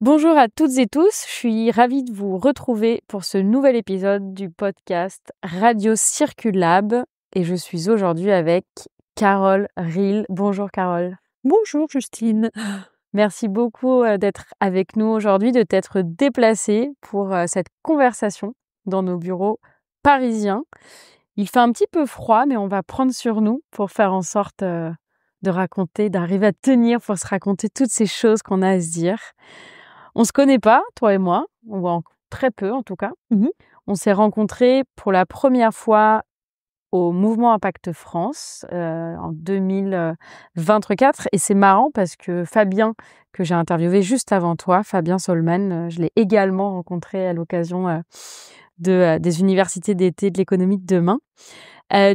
Bonjour à toutes et tous, je suis ravie de vous retrouver pour ce nouvel épisode du podcast Radio Circulab et je suis aujourd'hui avec Carole Ril. Bonjour Carole. Bonjour Justine. Merci beaucoup d'être avec nous aujourd'hui, de t'être déplacée pour cette conversation dans nos bureaux parisiens. Il fait un petit peu froid, mais on va prendre sur nous pour faire en sorte de raconter, d'arriver à tenir pour se raconter toutes ces choses qu'on a à se dire. On se connaît pas, toi et moi, très peu en tout cas. On s'est rencontrés pour la première fois au Mouvement Impact France en 2024 et c'est marrant parce que Fabien, que j'ai interviewé juste avant toi, Fabien Solman, je l'ai également rencontré à l'occasion des universités d'été de l'économie de demain.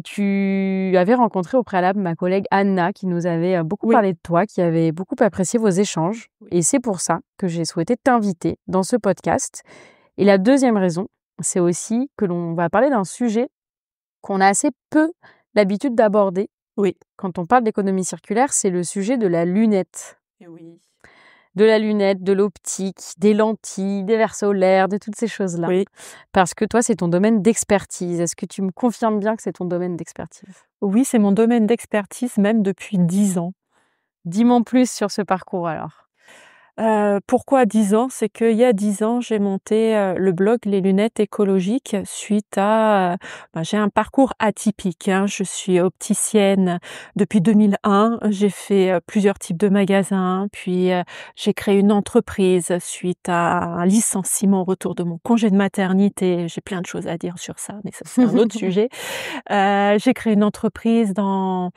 Tu avais rencontré au préalable ma collègue Anna qui nous avait beaucoup parlé de toi, qui avait beaucoup apprécié vos échanges. Et c'est pour ça que j'ai souhaité t'inviter dans ce podcast. Et la deuxième raison, c'est aussi que l'on va parler d'un sujet qu'on a assez peu l'habitude d'aborder. Quand on parle d'économie circulaire, c'est le sujet de la lunette. De la lunette, de l'optique, des lentilles, des verres solaires, de toutes ces choses-là. Parce que toi, c'est ton domaine d'expertise. Est-ce que tu me confirmes bien que c'est ton domaine d'expertise? Oui, c'est mon domaine d'expertise même depuis 10 ans. Dis-moi en plus sur ce parcours alors. Pourquoi 10 ans? C'est qu'il y a 10 ans, j'ai monté le blog Les Lunettes Écologiques suite à... j'ai un parcours atypique. Je suis opticienne depuis 2001. J'ai fait plusieurs types de magasins. Puis j'ai créé une entreprise suite à un licenciement au retour de mon congé de maternité. J'ai plein de choses à dire sur ça, mais ça c'est un autre sujet. J'ai créé une entreprise dans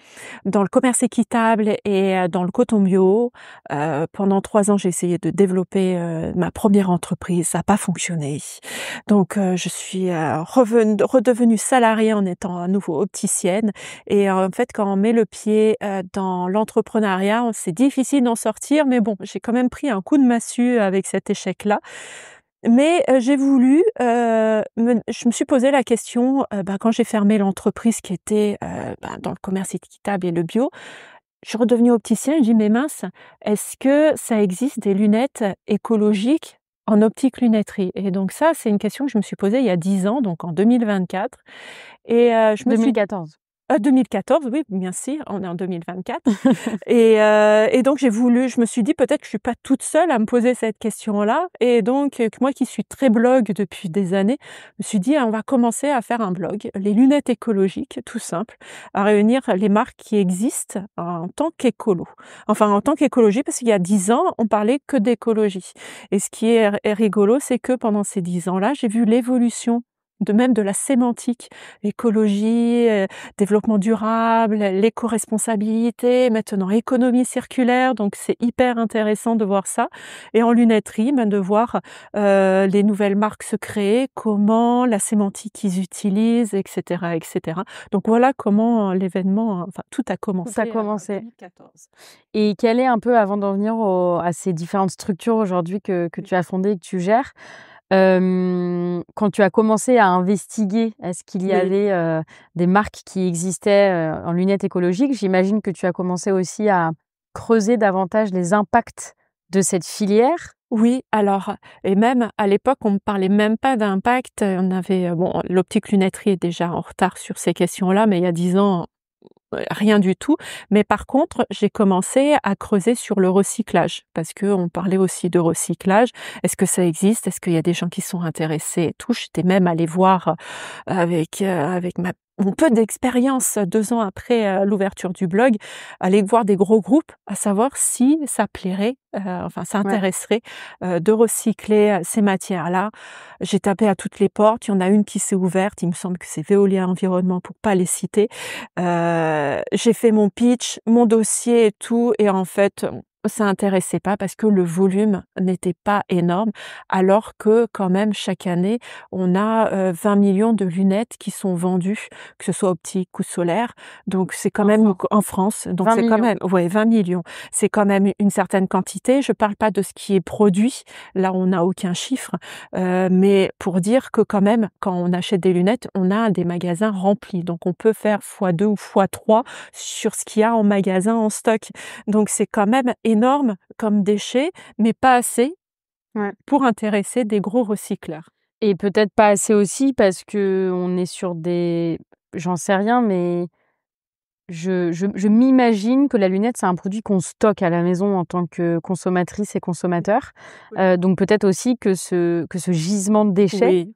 le commerce équitable et dans le coton bio. Pendant 3 ans, j'ai essayé de développer ma première entreprise, ça n'a pas fonctionné. Donc je suis redevenue salariée en étant à nouveau opticienne. Et en fait, quand on met le pied dans l'entrepreneuriat, c'est difficile d'en sortir. Mais bon, j'ai quand même pris un coup de massue avec cet échec-là. Mais j'ai voulu, je me suis posé la question quand j'ai fermé l'entreprise qui était dans le commerce équitable et le bio. Je suis redevenue opticienne, je dis: «Mais mince, est-ce que ça existe des lunettes écologiques en optique lunetterie?» Et donc ça, c'est une question que je me suis posée il y a 10 ans, donc en 2024 et je me suis 2014. 2014, oui, bien sûr, on est en 2024 et donc je me suis dit: «Peut-être que je suis pas toute seule à me poser cette question-là» et donc que moi qui suis très blog depuis des années, je me suis dit: «On va commencer à faire un blog, les lunettes écologiques», tout simple, à réunir les marques qui existent en tant qu'écolo. Enfin, en tant qu'écologie, parce qu'il y a 10 ans, on parlait que d'écologie et ce qui est rigolo, c'est que pendant ces 10 ans-là, j'ai vu l'évolution de la sémantique, écologie, développement durable, l'éco-responsabilité, maintenant économie circulaire, donc c'est hyper intéressant de voir ça. Et en lunetterie, de voir les nouvelles marques se créer, comment la sémantique qu'ils utilisent, etc., etc. Donc voilà comment l'événement, tout a commencé. Tout a commencé. En 2014. Et quel est un peu, avant d'en venir à ces différentes structures aujourd'hui que tu as fondées et que tu gères, quand tu as commencé à investiguer, est-ce qu'il y avait des marques qui existaient en lunettes écologiques? J'imagine que tu as commencé aussi à creuser davantage les impacts de cette filière. Oui, alors et même à l'époque, on ne parlait même pas d'impact. On avait l'optique lunetterie est déjà en retard sur ces questions-là, mais il y a 10 ans, rien du tout. Mais par contre, j'ai commencé à creuser sur le recyclage parce qu'on parlait aussi de recyclage. Est-ce que ça existe? Est-ce qu'il y a des gens qui sont intéressés et tout? J'étais même allée voir avec mon peu d'expérience 2 ans après l'ouverture du blog, aller voir des gros groupes à savoir si ça plairait, ça intéresserait de recycler ces matières-là. J'ai tapé à toutes les portes, il y en a une qui s'est ouverte, il me semble que c'est Veolia Environnement pour pas les citer. J'ai fait mon pitch, mon dossier et tout et en fait, ça intéressait pas parce que le volume n'était pas énorme, alors que quand même chaque année, on a 20 millions de lunettes qui sont vendues, que ce soit optiques ou solaires. Donc c'est quand même en France, donc 20 c'est quand millions. même 20 millions. C'est quand même une certaine quantité. Je parle pas de ce qui est produit, là on n'a aucun chiffre, mais pour dire que quand même, quand on achète des lunettes, on a des magasins remplis. Donc on peut faire x2 ou x3 sur ce qu'il y a en magasin en stock. Donc c'est quand même énorme comme déchet, mais pas assez Ouais. pour intéresser des gros recycleurs. Et peut-être pas assez aussi parce qu'on est sur des j'en sais rien, mais je m'imagine que la lunette, c'est un produit qu'on stocke à la maison en tant que consommatrice et consommateur. Oui. Donc peut-être aussi que ce gisement de déchets,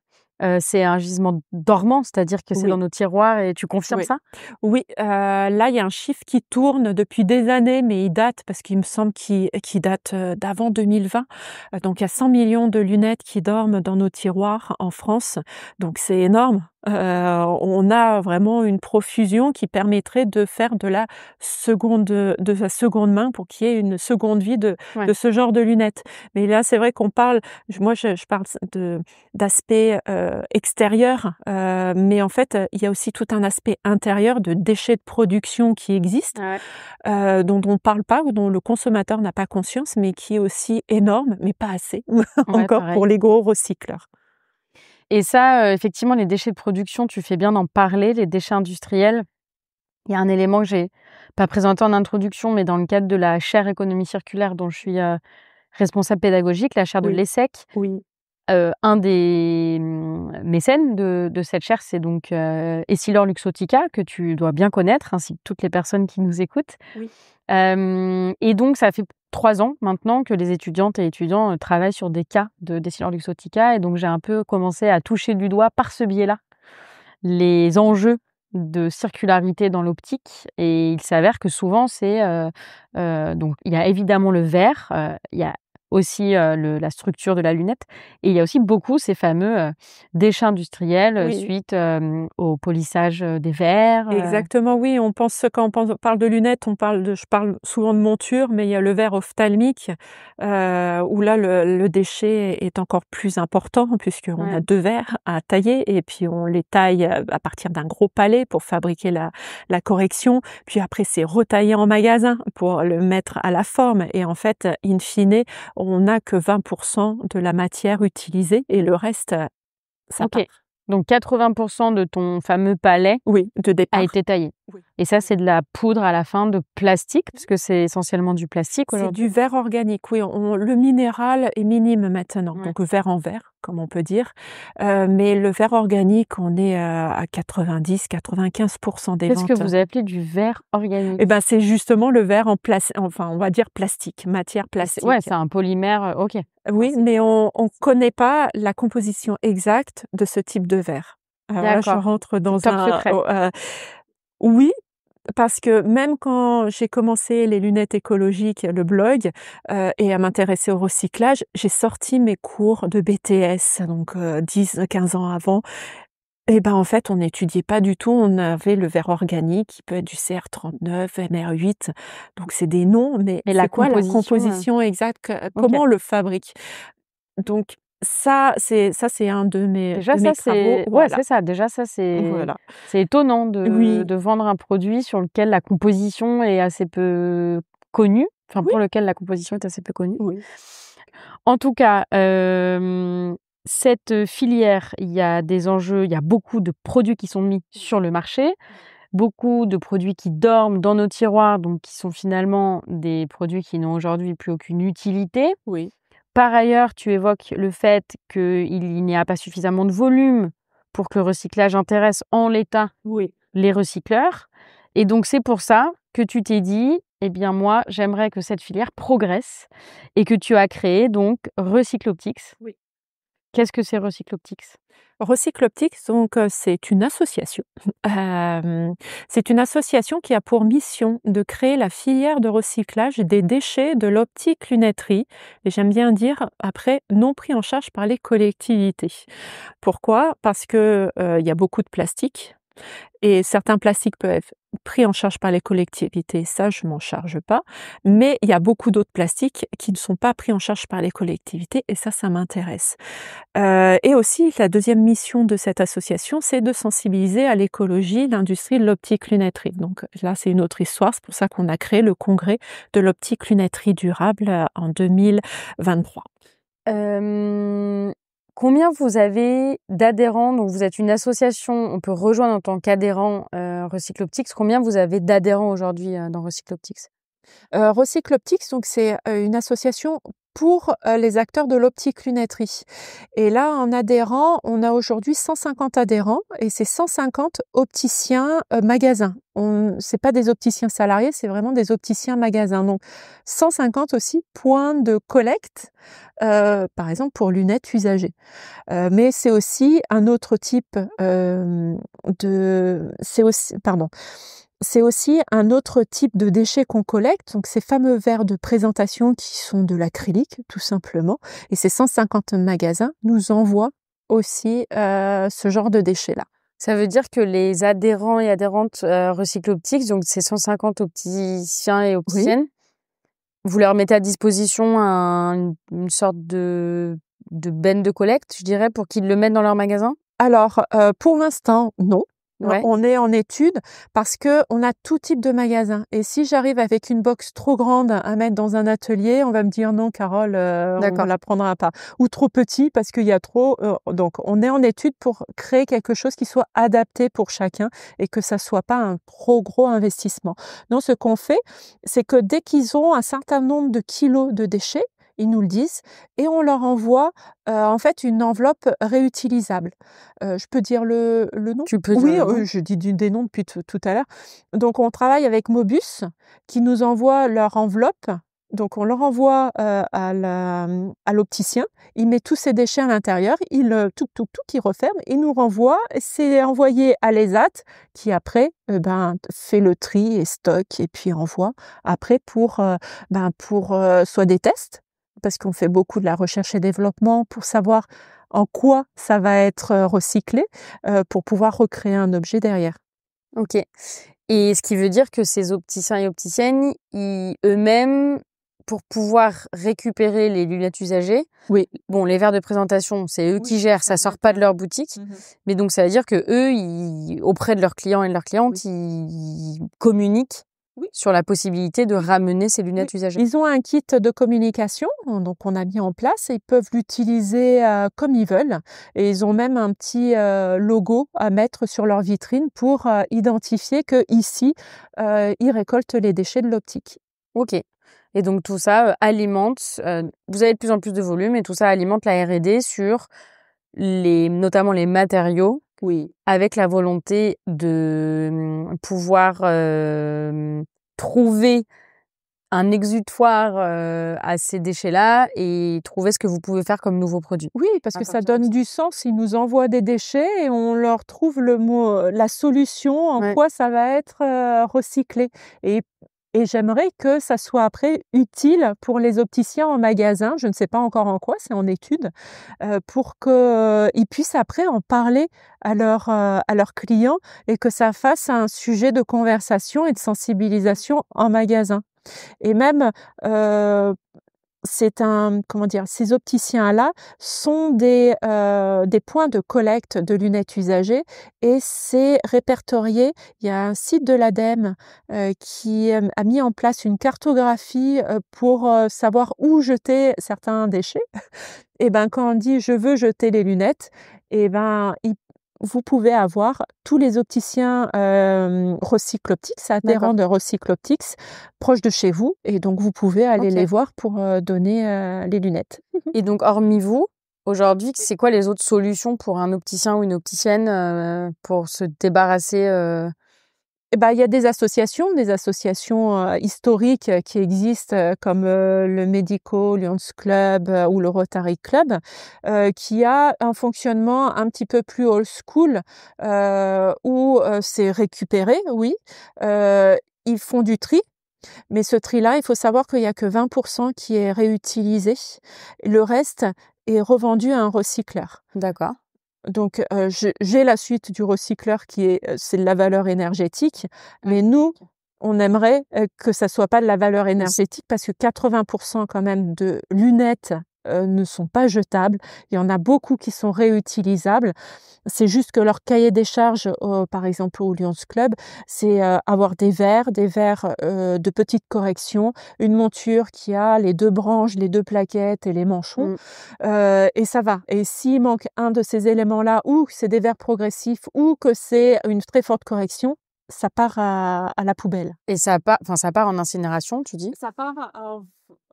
Oui, c'est un gisement dormant, c'est-à-dire que c'est dans oui. nos tiroirs et tu confirmes Oui. ça? Oui, là, il y a un chiffre qui tourne depuis des années, mais il date parce qu'il me semble qu'il date, d'avant 2020. Donc il y a 100 millions de lunettes qui dorment dans nos tiroirs en France, donc c'est énorme. On a vraiment une profusion qui permettrait de faire de la seconde main pour qu'il y ait une seconde vie Ouais. de ce genre de lunettes. Mais là, c'est vrai qu'on parle je parle d'aspect, extérieur, mais en fait, il y a aussi tout un aspect intérieur de déchets de production qui existent, Ouais. dont on parle pas ou dont le consommateur n'a pas conscience, mais qui est aussi énorme, mais pas assez Ouais, encore pour pareil. les gros recycleurs. Et ça, effectivement, les déchets de production, tu fais bien d'en parler, les déchets industriels. Il y a un élément que j'ai pas présenté en introduction, mais dans le cadre de la chaire économie circulaire dont je suis, responsable pédagogique, la chaire de Oui, l'ESSEC. oui, Un des, mécènes de cette chaire, c'est donc, Essilor Luxottica, que tu dois bien connaître, ainsi que toutes les personnes qui nous écoutent. oui. Et donc ça fait 3 ans maintenant que les étudiantes et étudiants, travaillent sur des cas d'Essilor Luxottica et donc j'ai un peu commencé à toucher du doigt par ce biais-là, les enjeux de circularité dans l'optique et il s'avère que souvent c'est, donc il y a évidemment le verre, il y a aussi, la structure de la lunette et il y a aussi beaucoup ces fameux, déchets industriels, Oui. suite, au polissage, des verres, Exactement, oui, quand on parle de lunettes, je parle souvent de monture, mais il y a le verre ophtalmique, où là le déchet est encore plus important puisqu'on ouais. a 2 verres à tailler et puis on les taille, à partir d'un gros pallet pour fabriquer la correction. Puis après c'est retaillé en magasin pour le mettre à la forme et en fait, in fine, on n'a que 20 de la matière utilisée et le reste, ça OK. part. Donc 80 de ton fameux palais Oui, de a départ. été taillé Oui. et ça, c'est de la poudre à la fin de plastique, parce que c'est essentiellement du plastique C'est aujourd'hui? du verre organique, oui, le minéral est minime maintenant, Ouais. donc verre en verre, comme on peut dire, mais le verre organique, on est, à 90-95 des Qu'est-ce que ventes. vous appelez du verre Et organique? ben, c'est justement le verre enfin, on va dire plastique, matière Ouais, plastique. c'est un polymère, OK. Oui, mais on connaît pas la composition exacte de ce type de verre. Alors là, je D'accord. rentre C'est dans top secret. oui, parce que même quand j'ai commencé les lunettes écologiques, le blog, et à m'intéresser au recyclage, j'ai sorti mes cours de BTS, donc 10-15 ans avant et ben, en fait, on n'étudiait pas du tout. On avait le verre organique qui peut être du CR39, MR8, donc c'est des noms, mais Mais la c'est quoi la composition, composition exacte? OK. Comment on le fabrique? Donc ça c'est un Déjà de mes ça, travaux, c'est ouais, voilà, c'est ça. Déjà ça, voilà. c'est étonnant Oui, de vendre un produit sur lequel la composition est assez peu connue, enfin oui, pour lequel la composition est assez peu connue. oui, En tout cas, cette filière, il y a des enjeux, il y a beaucoup de produits qui sont mis sur le marché, beaucoup de produits qui dorment dans nos tiroirs, donc qui sont finalement des produits qui n'ont aujourd'hui plus aucune utilité. oui, Par ailleurs, tu évoques le fait qu'il n'y a pas suffisamment de volume pour que le recyclage intéresse en l'état oui. les recycleurs et donc c'est pour ça que tu t'es dit: «Eh bien moi, j'aimerais que cette filière progresse» et que tu as créé donc Recycloptics. Oui. Qu'est-ce que c'est Recycloptics? Recycloptics, donc c'est une association. Hem, c'est une association qui a pour mission de créer la filière de recyclage des déchets de l'optique lunetterie et j'aime bien dire après, non pris en charge par les collectivités. Pourquoi? Parce que, il y a beaucoup de plastique et certains plastiques peuvent être pris en charge par les collectivités, ça je m'en charge pas, mais il y a beaucoup d'autres plastiques qui ne sont pas pris en charge par les collectivités et ça m'intéresse. Et aussi la deuxième mission de cette association, c'est de sensibiliser à l'écologie l'industrie de l'optique lunetterie. Donc là, c'est une autre histoire, c'est pour ça qu'on a créé le congrès de l'optique lunetterie durable, en 2023. Hem, Combien vous avez d'adhérents? Donc vous êtes une association, on peut rejoindre en tant qu'adhérent, Recycloptics. Combien vous avez d'adhérents aujourd'hui, dans Recycloptics? Recycle Optics, donc c'est une association pour les acteurs de l'optique-lunetterie. Et là, en adhérents, on a aujourd'hui 150 adhérents et c'est 150 opticiens magasins. C'est pas des opticiens salariés, c'est vraiment des opticiens magasins. Donc 150 aussi points de collecte, par exemple pour lunettes usagées. Mais c'est aussi un autre type c'est aussi un autre type de déchets qu'on collecte, donc ces fameux verres de présentation qui sont de l'acrylique, tout simplement. Et ces 150 magasins nous envoient aussi ce genre de déchets-là. Ça veut dire que les adhérents et adhérentes Recycle Optics, donc ces 150 opticiens et opticiennes, vous leur mettez à disposition une sorte de benne de collecte, je dirais, pour qu'ils le mettent dans leur magasin? Alors, pour l'instant, non. Ouais. On est en étude parce que on a tout type de magasins. Et si j'arrive avec une box trop grande à mettre dans un atelier, on va me dire non, Carole, on ne la prendra pas. Ou trop petit parce qu'il y a trop. Donc, on est en étude pour créer quelque chose qui soit adapté pour chacun et que ça soit pas un trop gros investissement. Donc, ce qu'on fait, c'est que dès qu'ils ont un certain nombre de kilos de déchets, ils nous le disent et on leur envoie en fait une enveloppe réutilisable. Je peux dire le nom? Tu peux dire le nom. Je dis des noms depuis tout à l'heure. Donc on travaille avec Mobus qui nous envoie leur enveloppe. Donc on leur envoie à l'opticien, il met tous ses déchets à l'intérieur, il referme, il nous renvoie, c'est envoyé à l'ESAT qui après fait le tri et stocke et puis envoie après pour soit des tests, parce qu'on fait beaucoup de la recherche et développement pour savoir en quoi ça va être recyclé pour pouvoir recréer un objet derrière. Ok. Et ce qui veut dire que ces opticiens et opticiennes, eux-mêmes, pour pouvoir récupérer les lunettes usagées, oui. Bon, les verres de présentation, c'est eux qui gèrent, ça sort pas de leur boutique, mais donc ça veut dire que eux, auprès de leurs clients et de leurs clientes, ils communiquent sur la possibilité de ramener ces lunettes usagées. Ils ont un kit de communication, donc on a mis en place, et ils peuvent l'utiliser comme ils veulent. Et ils ont même un petit logo à mettre sur leur vitrine pour identifier que ici, ils récoltent les déchets de l'optique. Ok. Et donc tout ça alimente, vous avez de plus en plus de volume, et tout ça alimente la R&D sur notamment les matériaux. Oui. Avec la volonté de pouvoir trouver un exutoire à ces déchets-là et trouver ce que vous pouvez faire comme nouveau produit. Oui, parce que ça donne du sens. Ils nous envoient des déchets et on leur trouve la solution en quoi ça va être recyclé. Et j'aimerais que ça soit après utile pour les opticiens en magasin, je ne sais pas encore en quoi, c'est en étude, pour qu'ils puissent après en parler à leurs clients et que ça fasse un sujet de conversation et de sensibilisation en magasin. Et même ces opticiens-là sont des points de collecte de lunettes usagées et c'est répertorié. Il y a un site de l'ADEME qui a mis en place une cartographie pour savoir où jeter certains déchets. Et quand on dit je veux jeter les lunettes, vous pouvez avoir tous les opticiens Recycle Optics, adhérents de Recycle Optics, proches de chez vous. Et donc, vous pouvez aller les voir pour donner les lunettes. Et donc, hormis vous, aujourd'hui, c'est quoi les autres solutions pour un opticien ou une opticienne pour se débarrasser il y a des associations historiques qui existent comme le Medico Lions Club ou le Rotary Club qui a un fonctionnement un petit peu plus old school où c'est récupéré, oui. Ils font du tri. Mais ce tri-là, il faut savoir qu'il n'y a que 20% qui est réutilisé. Le reste est revendu à un recycleur. D'accord. Donc, j'ai la suite du recycleur c'est de la valeur énergétique. Mais nous, on aimerait que ça soit pas de la valeur énergétique parce que 80% quand même de lunettes ne sont pas jetables. Il y en a beaucoup qui sont réutilisables. C'est juste que leur cahier des charges, par exemple au Lions Club, c'est avoir des verres de petite correction, une monture qui a les 2 branches, les 2 plaquettes et les manchons, et ça va. Et s'il manque un de ces éléments-là, ou que c'est des verres progressifs, ou que c'est une très forte correction, ça part à la poubelle. Et ça part en incinération, tu dis? Ça part au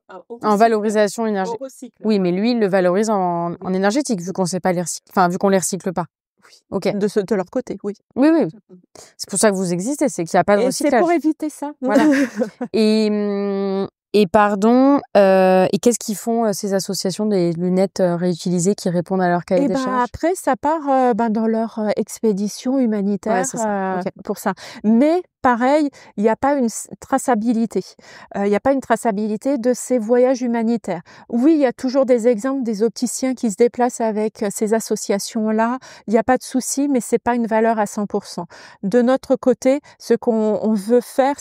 En recycle. valorisation Au énergétique. recycle. Oui, mais lui, il le valorise en énergétique, vu qu'on sait pas vu qu'on les recycle pas. Oui. Ok. De leur côté, oui. Oui. C'est pour ça que vous existez, c'est qu'il n'y a pas de Et recyclage. c'est pour éviter ça. Voilà. Et pardon, et qu'est-ce qu'ils font ces associations des lunettes réutilisées qui répondent à leur cahier des charges? Après, ça part dans leur expédition humanitaire Ouais, c'est ça. Ok. pour ça. Mais pareil, il n'y a pas une traçabilité. Il n'y a pas une traçabilité de ces voyages humanitaires. Oui, il y a toujours des exemples des opticiens qui se déplacent avec ces associations-là. Il n'y a pas de souci, mais c'est pas une valeur à 100%. De notre côté, ce qu'on veut faire,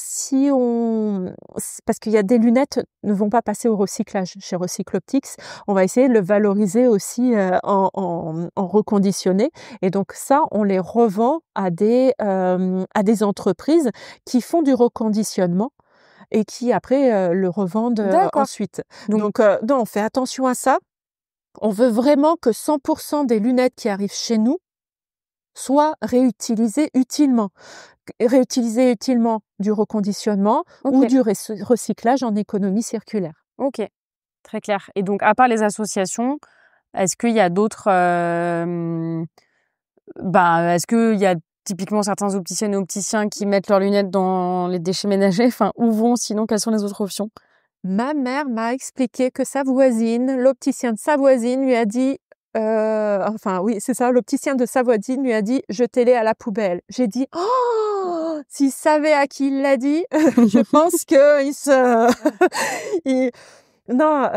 parce qu'il y a des lunettes ne vont pas passer au recyclage chez Recycle Optics, on va essayer de le valoriser aussi en reconditionné. Et donc ça, on les revend à des entreprises qui font du reconditionnement et qui après le revendent ensuite. Donc non, on fait attention à ça. On veut vraiment que 100% des lunettes qui arrivent chez nous soient réutilisées utilement. Réutiliser utilement du reconditionnement ou du recyclage en économie circulaire. Ok, très clair. Et donc, à part les associations, est-ce qu'il y a d'autres... est-ce qu'il y a typiquement certains opticiennes et opticiens qui mettent leurs lunettes dans les déchets ménagers? Enfin, où vont sinon? Quelles sont les autres options? Ma mère m'a expliqué que sa voisine, l'opticien de sa voisine, lui a dit... l'opticien de sa voisine lui a dit « jetez-les à la poubelle ». J'ai dit « Oh, s'il savait à qui il l'a dit, je pense qu'il se... » Non,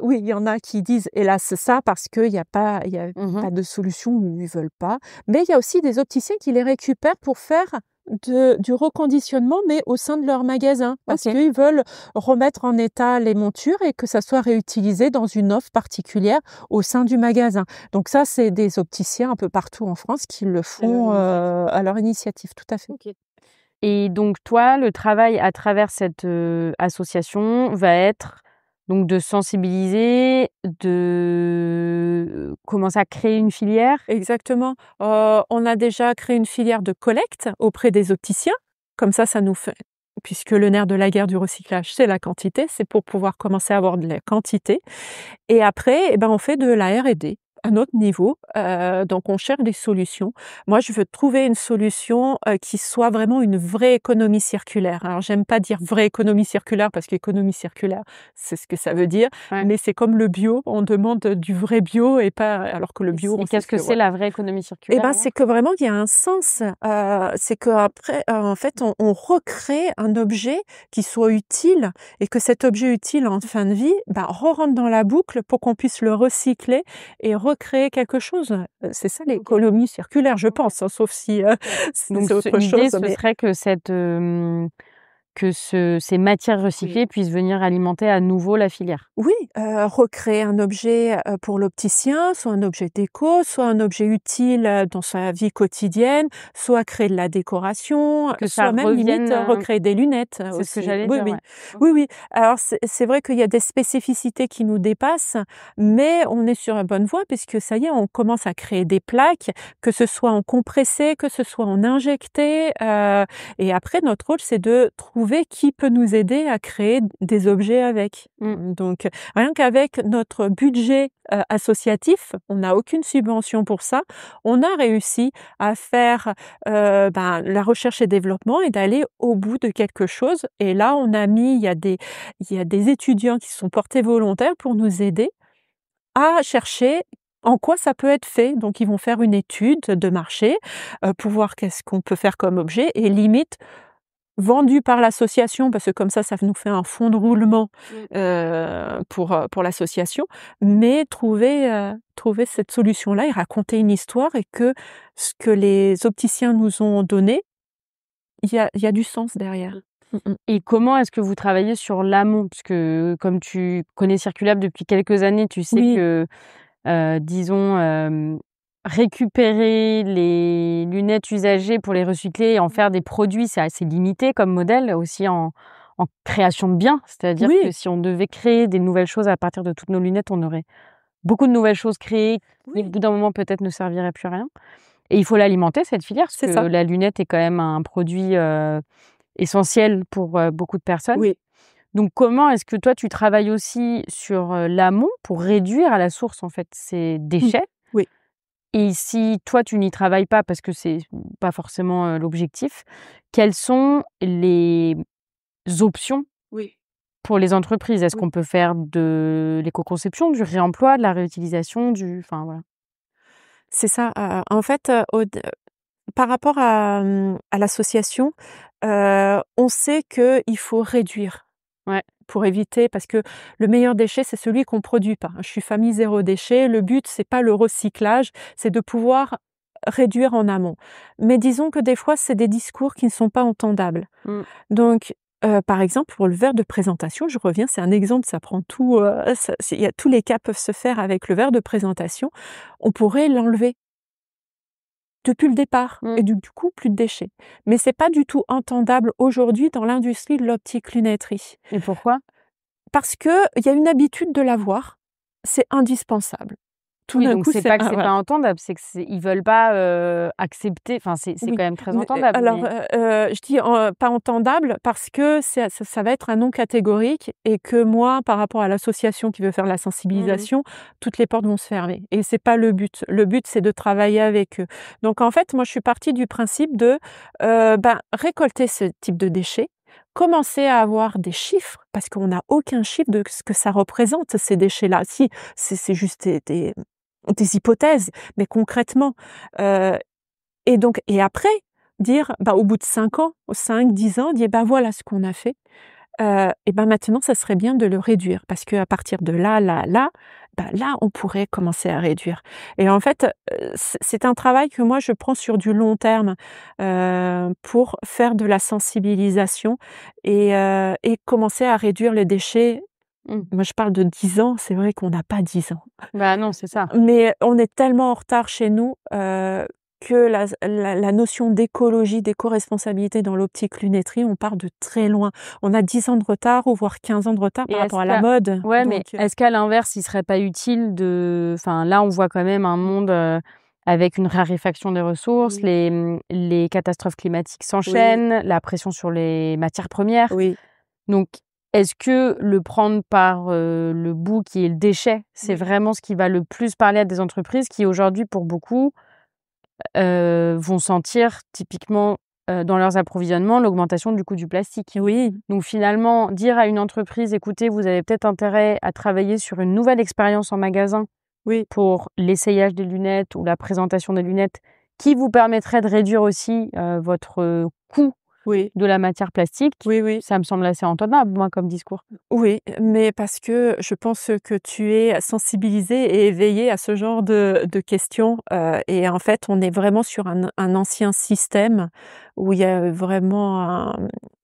oui, il y en a qui disent hélas ça parce qu'il n'y a pas de solution ou ils veulent pas. Mais il y a aussi des opticiens qui les récupèrent pour faire du reconditionnement, mais au sein de leur magasin, parce qu'ils veulent remettre en état les montures et que ça soit réutilisé dans une offre particulière au sein du magasin. Donc ça, c'est des opticiens un peu partout en France qui le font à leur initiative, tout à fait. Okay. Et donc toi, le travail à travers cette association va être donc de sensibiliser, de commencer à créer une filière. Exactement. On a déjà créé une filière de collecte auprès des opticiens. Comme ça nous fait... Puisque le nerf de la guerre du recyclage, c'est la quantité. C'est pour pouvoir commencer à avoir de la quantité. Et après, on fait de la R&D à notre niveau. Donc, on cherche des solutions. Moi, je veux trouver une solution qui soit vraiment une vraie économie circulaire. Alors, j'aime pas dire vraie économie circulaire parce qu'économie circulaire, c'est ce que ça veut dire. Ouais. Mais c'est comme le bio. On demande du vrai bio et pas... Alors que le bio... Qu'est-ce que c'est la vraie économie circulaire? C'est que vraiment, il y a un sens. C'est qu'après, en fait, on recrée un objet qui soit utile et que cet objet utile en fin de vie re-rentre dans la boucle pour qu'on puisse le recycler et recréer quelque chose. C'est ça l'économie circulaire, je pense, hein, sauf si c'est autre chose. L'idée, ce serait que ces matières recyclées puissent venir alimenter à nouveau la filière. Oui, recréer un objet pour l'opticien, soit un objet déco, soit un objet utile dans sa vie quotidienne, soit créer de la décoration, que soit même limite recréer des lunettes. C'est aussi. Ce que j'allais dire. Oui. Oui. Alors c'est vrai qu'il y a des spécificités qui nous dépassent, mais on est sur une bonne voie puisque ça y est, on commence à créer des plaques, que ce soit en compressé, que ce soit en injecté. Et après, notre rôle, c'est de trouver qui peut nous aider à créer des objets avec. Donc, rien qu'avec notre budget associatif, on n'a aucune subvention pour ça, on a réussi à faire la recherche et développement et d'aller au bout de quelque chose. Et là, il y a des étudiants qui se sont portés volontaires pour nous aider à chercher en quoi ça peut être fait. Donc, ils vont faire une étude de marché pour voir qu'est-ce qu'on peut faire comme objet et limite vendu par l'association, parce que comme ça nous fait un fonds de roulement pour l'association, mais trouver cette solution-là et raconter une histoire et que ce que les opticiens nous ont donné, il y a du sens derrière. Et comment est-ce que vous travaillez sur l'amont? Parce que comme tu connais Circulab depuis quelques années, tu sais que, récupérer les lunettes usagées pour les recycler et en faire des produits, c'est assez limité comme modèle, aussi en création de biens. C'est-à-dire que si on devait créer des nouvelles choses à partir de toutes nos lunettes, on aurait beaucoup de nouvelles choses créées qui, au bout d'un moment, peut-être ne serviraient plus à rien. Et il faut l'alimenter, cette filière, parce C'est que ça. la lunette est quand même un produit essentiel pour beaucoup de personnes. Oui. Donc, comment est-ce que toi, tu travailles aussi sur l'amont pour réduire à la source, en fait, ces Mmh. déchets? Oui. Et si toi, tu n'y travailles pas parce que c'est pas forcément l'objectif, quelles sont les options Oui. pour les entreprises? Est-ce Oui. qu'on peut faire de l'éco-conception, du réemploi, de la réutilisation, enfin voilà. C'est ça, en fait, par rapport à l'association, on sait qu'il faut réduire Ouais. pour éviter parce que le meilleur déchet, c'est celui qu'on produit pas. Je suis famille zéro déchet, le but, c'est pas le recyclage, c'est de pouvoir réduire en amont. Mais disons que des fois, c'est des discours qui ne sont pas entendables. Mmh. Donc, par exemple, pour le verre de présentation, je reviens, c'est un exemple, ça prend tout, il y a tous les cas peuvent se faire avec le verre de présentation. On pourrait l'enlever depuis le départ Mmh. et du coup, plus de déchets. Mais c'est pas du tout entendable aujourd'hui dans l'industrie de l'optique-lunetterie. Et pourquoi? Parce qu'il y a une habitude de l'avoir, c'est indispensable. Tout Oui, d'un donc coup, c'est c'est pas que un c'est voilà. pas entendable, c'est que ils veulent pas accepter, enfin c'est Oui, quand même très mais, entendable, alors, mais je dis pas entendable parce que ça va être un non catégorique et que moi, par rapport à l'association qui veut faire la mmh. sensibilisation, toutes les portes vont se fermer et c'est pas le but. Le but, c'est de travailler avec eux. Donc en fait, moi, je suis partie du principe de, récolter ce type de déchets, commencer à avoir des chiffres parce qu'on n'a aucun chiffre de ce que ça représente ces déchets-là. Si, c'est juste des hypothèses, mais concrètement, heu et donc et après, dire, au bout de 5 ans, 5-10 ans, dire: voilà ce qu'on a fait, et maintenant ça serait bien de le réduire parce qu'à partir de là, on pourrait commencer à réduire et en fait, c'est un travail que moi je prends sur du long terme, pour faire de la sensibilisation et commencer à réduire les déchets. Mmh. Moi je parle de 10 ans, c'est vrai qu'on n'a pas 10 ans. Bah non, c'est ça. Mais on est tellement en retard chez nous, que la notion d'écologie, d'éco-responsabilité dans l'optique-lunetterie, on part de très loin. On a 10 ans de retard ou voire 15 ans de retard Et par est-ce rapport à la qu'à mode, ouais, mais donc est-ce qu'à l'inverse, il serait pas utile enfin là, on voit quand même un monde avec une raréfaction des ressources, oui, les catastrophes climatiques oui, s'enchaînent, la pression sur les matières premières. oui, Donc, est-ce que le prendre par le bout qui est le déchet, c'est oui, vraiment ce qui va le plus parler à des entreprises qui aujourd'hui, pour beaucoup, vont sentir typiquement, dans leurs approvisionnements, l'augmentation du coût du plastique? oui, Donc finalement, dire à une entreprise: «Écoutez, vous avez peut-être intérêt à travailler sur une nouvelle expérience en magasin oui, pour l'essayage des lunettes ou la présentation des lunettes qui vous permettrait de réduire aussi, votre coût oui, de la matière plastique», oui, oui. ça me semble assez entendable, moi, comme discours. Oui, mais parce que je pense que tu es sensibilisée et éveillée à ce genre de questions, et en fait, on est vraiment sur un ancien système où il y a vraiment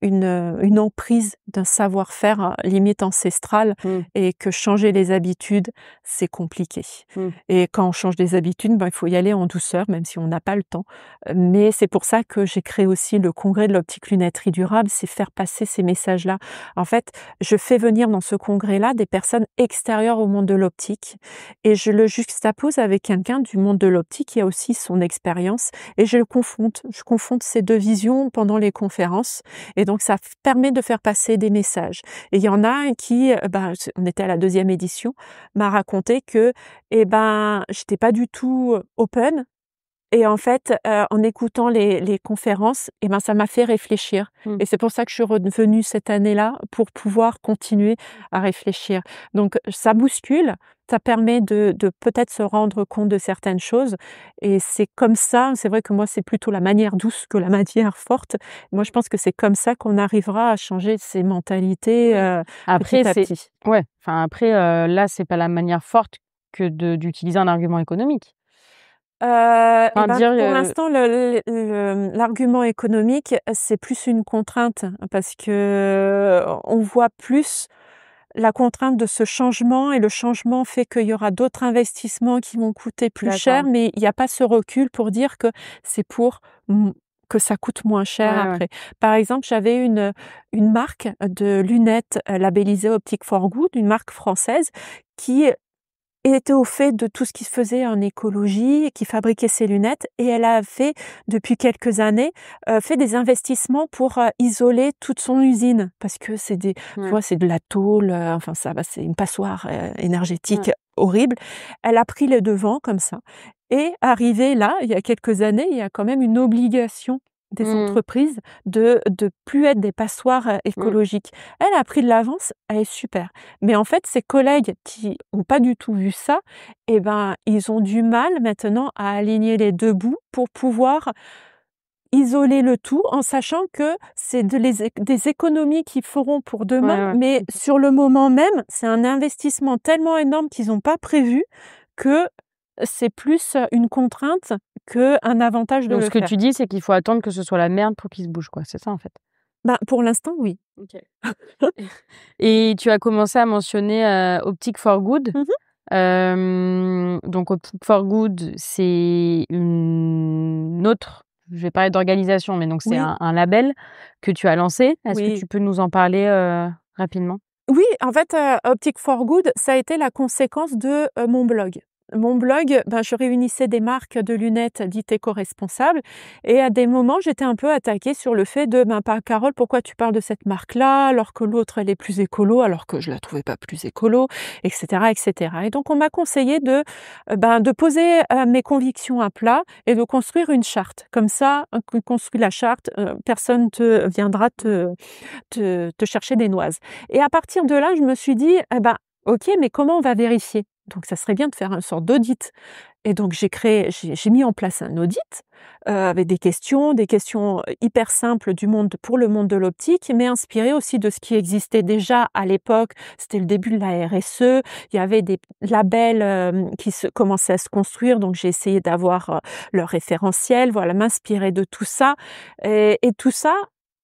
une emprise d'un savoir-faire, limite ancestral Mmh, et que changer les habitudes, c'est compliqué mmh. et quand on change des habitudes, il faut y aller en douceur, même si on n'a pas le temps, mais c'est pour ça que j'ai créé aussi le congrès de l'optique-lunetterie durable, c'est faire passer ces messages-là. En fait, je fais venir dans ce congrès-là des personnes extérieures au monde de l'optique et je le juxtapose avec quelqu'un du monde de l'optique qui a aussi son expérience et je le confronte. Je confronte ces 2 visions pendant les conférences et donc ça permet de faire passer des messages. Et il y en a un qui, on était à la 2e édition, m'a raconté que, j'étais pas du tout open et en fait, en écoutant les conférences ça m'a fait réfléchir Mmh. et c'est pour ça que je suis revenue cette année-là pour pouvoir continuer à réfléchir. Donc ça bouscule, ça permet de peut-être se rendre compte de certaines choses et c'est comme ça, c'est vrai que moi, c'est plutôt la manière douce que la manière forte. Moi, je pense que c'est comme ça qu'on arrivera à changer ces mentalités, Après petit à c'est petit. ouais, enfin après, là, c'est pas la manière forte que d'utiliser un argument économique. Enfin dire, Pour l'instant, l'argument économique, c'est plus une contrainte parce que, on voit plus la contrainte de ce changement et le changement fait qu'il y aura d'autres investissements qui vont coûter plus cher, d'accord. mais il y a pas ce recul pour dire que c'est pour que ça coûte moins cher Ouais, ouais. après. Par exemple, j'avais une marque de lunettes, labellisées Optic for Good, une marque française qui était au fait de tout ce qui se faisait en écologie et qui fabriquait ses lunettes et elle a fait, depuis quelques années, fait des investissements pour, isoler toute son usine parce que c'est tu Ouais. vois, c'est de la tôle, enfin ça va, c'est une passoire, énergétique Ouais. horrible. Elle a pris les devants comme ça et arrivé là, il y a quelques années, il y a quand même une obligation des Mmh. entreprises de plus être des passoires, Mmh. écologiques. Elle a pris de l'avance, elle est super. Mais en fait, ses collègues qui ont pas du tout vu ça, eh ben, ils ont du mal maintenant à aligner les 2 bouts pour pouvoir isoler le tout en sachant que c'est des économies qu'ils feront pour Ouais, demain, ouais. mais sur le moment même, c'est un investissement tellement énorme qu'ils ont pas prévu que c'est plus, une contrainte qu'un avantage de Donc le ce que faire. tu dis, c'est qu'il faut attendre que ce soit la merde pour qu'ils se bougent, quoi. C'est ça, en fait? Ben, pour l'instant, oui. OK. Et tu as commencé à mentionner, Optic for Good. Mmh mh. Donc Optic for Good, c'est une autre, je vais parler d'organisation, mais donc c'est Oui, un label que tu as lancé. Est-ce que oui. tu peux nous en parler, rapidement? Oui, en fait, Optic for Good, ça a été la conséquence de, mon blog. Mon blog, ben, je réunissais des marques de lunettes dites éco-responsables et à des moments, j'étais un peu attaquée sur le fait de: «Ben, pas Carole, pourquoi tu parles de cette marque-là, alors que l'autre, elle est plus écolo?» alors que je la trouvais pas plus écolo et cetera et cetera et donc on m'a conseillé ben, de poser, mes convictions à plat et de construire une charte. Comme ça, qu'on construit la charte, personne te viendra te chercher des noises. Et à partir de là, je me suis dit: «Eh ben, OK, mais comment on va vérifier?» donc ça serait bien de faire une sorte d'audit et donc j'ai mis en place un audit, avec des questions, hyper simples du monde pour le monde de l'optique, mais inspirées aussi de ce qui existait déjà à l'époque. C'était le début de la RSE, il y avait des labels, qui commençaient à se construire, donc j'ai essayé d'avoir, leur référentiel, voilà, m'inspirer de tout ça et tout ça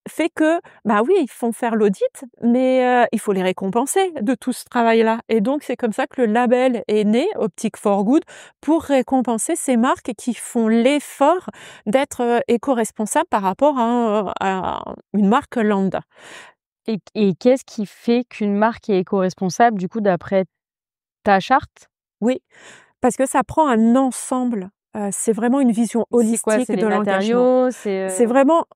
fait que, bah, oui, ils font faire l'audit, mais il faut les récompenser de tout ce travail-là et donc c'est comme ça que le label est né, Optic for Good, pour récompenser ces marques qui font l'effort d'être, éco-responsables par rapport à une marque lambda. Et qu'est-ce qui fait qu'une marque est éco-responsable, du coup, d'après ta charte? Oui, parce que ça prend un ensemble, c'est vraiment une vision C'est quoi? holistique C'est les de l'engagement. matériaux? C'est vraiment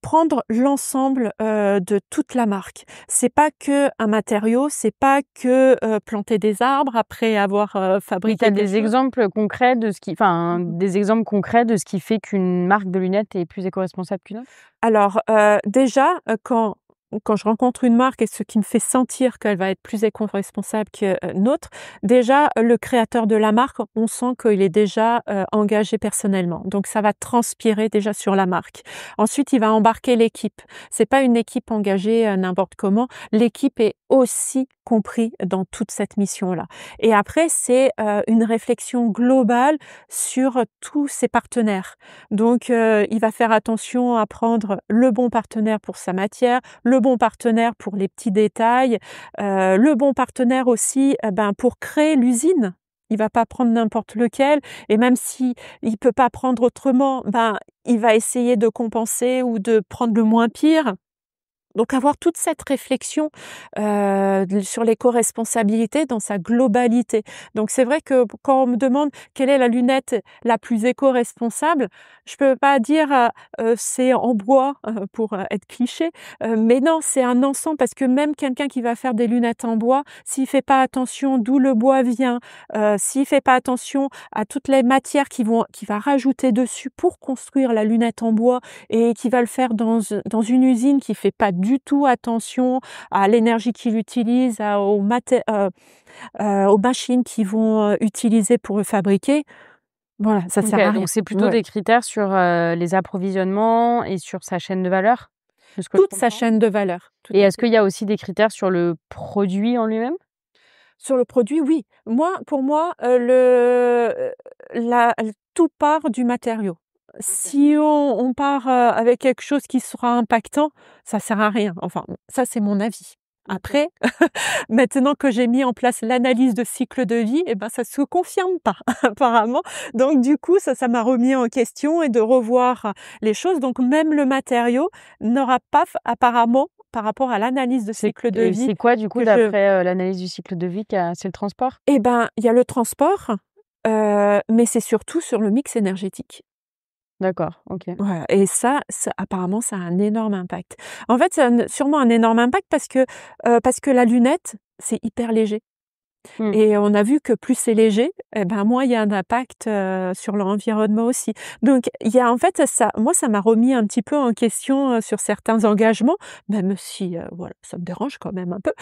prendre l'ensemble, de toute la marque. C'est pas que un matériau, c'est pas que, planter des arbres après avoir, Mais tu fabriqué as quelque des chose. exemples concrets de ce qui enfin, Mmh. des exemples concrets de ce qui fait qu'une marque de lunettes est plus éco-responsable qu'une autre? Alors, déjà, quand je rencontre une marque et ce qui me fait sentir qu'elle va être plus éco-responsable qu'une autre, déjà, le créateur de la marque, on sent qu'il est déjà, engagé personnellement. Donc ça va transpirer déjà sur la marque. Ensuite, il va embarquer l'équipe. C'est pas une équipe engagée, n'importe comment. L'équipe est aussi compris dans toute cette mission-là. Et après, c'est, une réflexion globale sur tous ses partenaires. Donc, il va faire attention à prendre le bon partenaire pour sa matière, le bon partenaire pour les petits détails, le bon partenaire aussi, ben, pour créer l'usine. Il va pas prendre n'importe lequel et même si il peut pas prendre autrement, ben, il va essayer de compenser ou de prendre le moins pire. Donc avoir toute cette réflexion, sur l'éco-responsabilité dans sa globalité. Donc c'est vrai que quand on me demande quelle est la lunette la plus éco-responsable, je peux pas dire, c'est en bois, pour, être cliché, mais non, c'est un ensemble parce que même quelqu'un qui va faire des lunettes en bois, s'il fait pas attention d'où le bois vient, s'il fait pas attention à toutes les matières qu'il va rajouter dessus pour construire la lunette en bois et qui va le faire dans une usine qui fait pas du tout attention à l'énergie qu'il utilise, aux machines qu'ils vont, utiliser pour le fabriquer. Voilà, ça OK, sert à rien. donc c'est plutôt Ouais. des critères sur, les approvisionnements et sur sa chaîne de valeur, de ce que je Toute sa comprends? chaîne de valeur, tout Et à est-ce fait. qu'il y a aussi des critères sur le produit en lui-même? Sur le produit, oui. Pour moi, tout part du matériau. OK. Si on part, avec quelque chose qui sera impactant, ça sert à rien. Enfin, ça, c'est mon avis. OK. Après, maintenant que j'ai mis en place l'analyse de cycle de vie, et ben, ça se confirme pas apparemment. Donc du coup, ça m'a remis en question et de revoir les choses. Donc même le matériau n'aura pas apparemment par rapport à l'analyse de cycle de Et vie c'est quoi, du coup, que d'après l'analyse du cycle de vie, c'est le transport? eh ben, il y a le transport, mais c'est surtout sur le mix énergétique. D'accord, OK. Voilà et ça apparemment, ça a un énorme impact. En fait, ça a sûrement un énorme impact parce que la lunette, c'est hyper léger Mmh. et on a vu que plus c'est léger et ben, moins il y a un impact, sur l'environnement aussi. Donc il y a en fait, ça m'a remis un petit peu en question, sur certains engagements, même si, voilà, ça me dérange quand même un peu.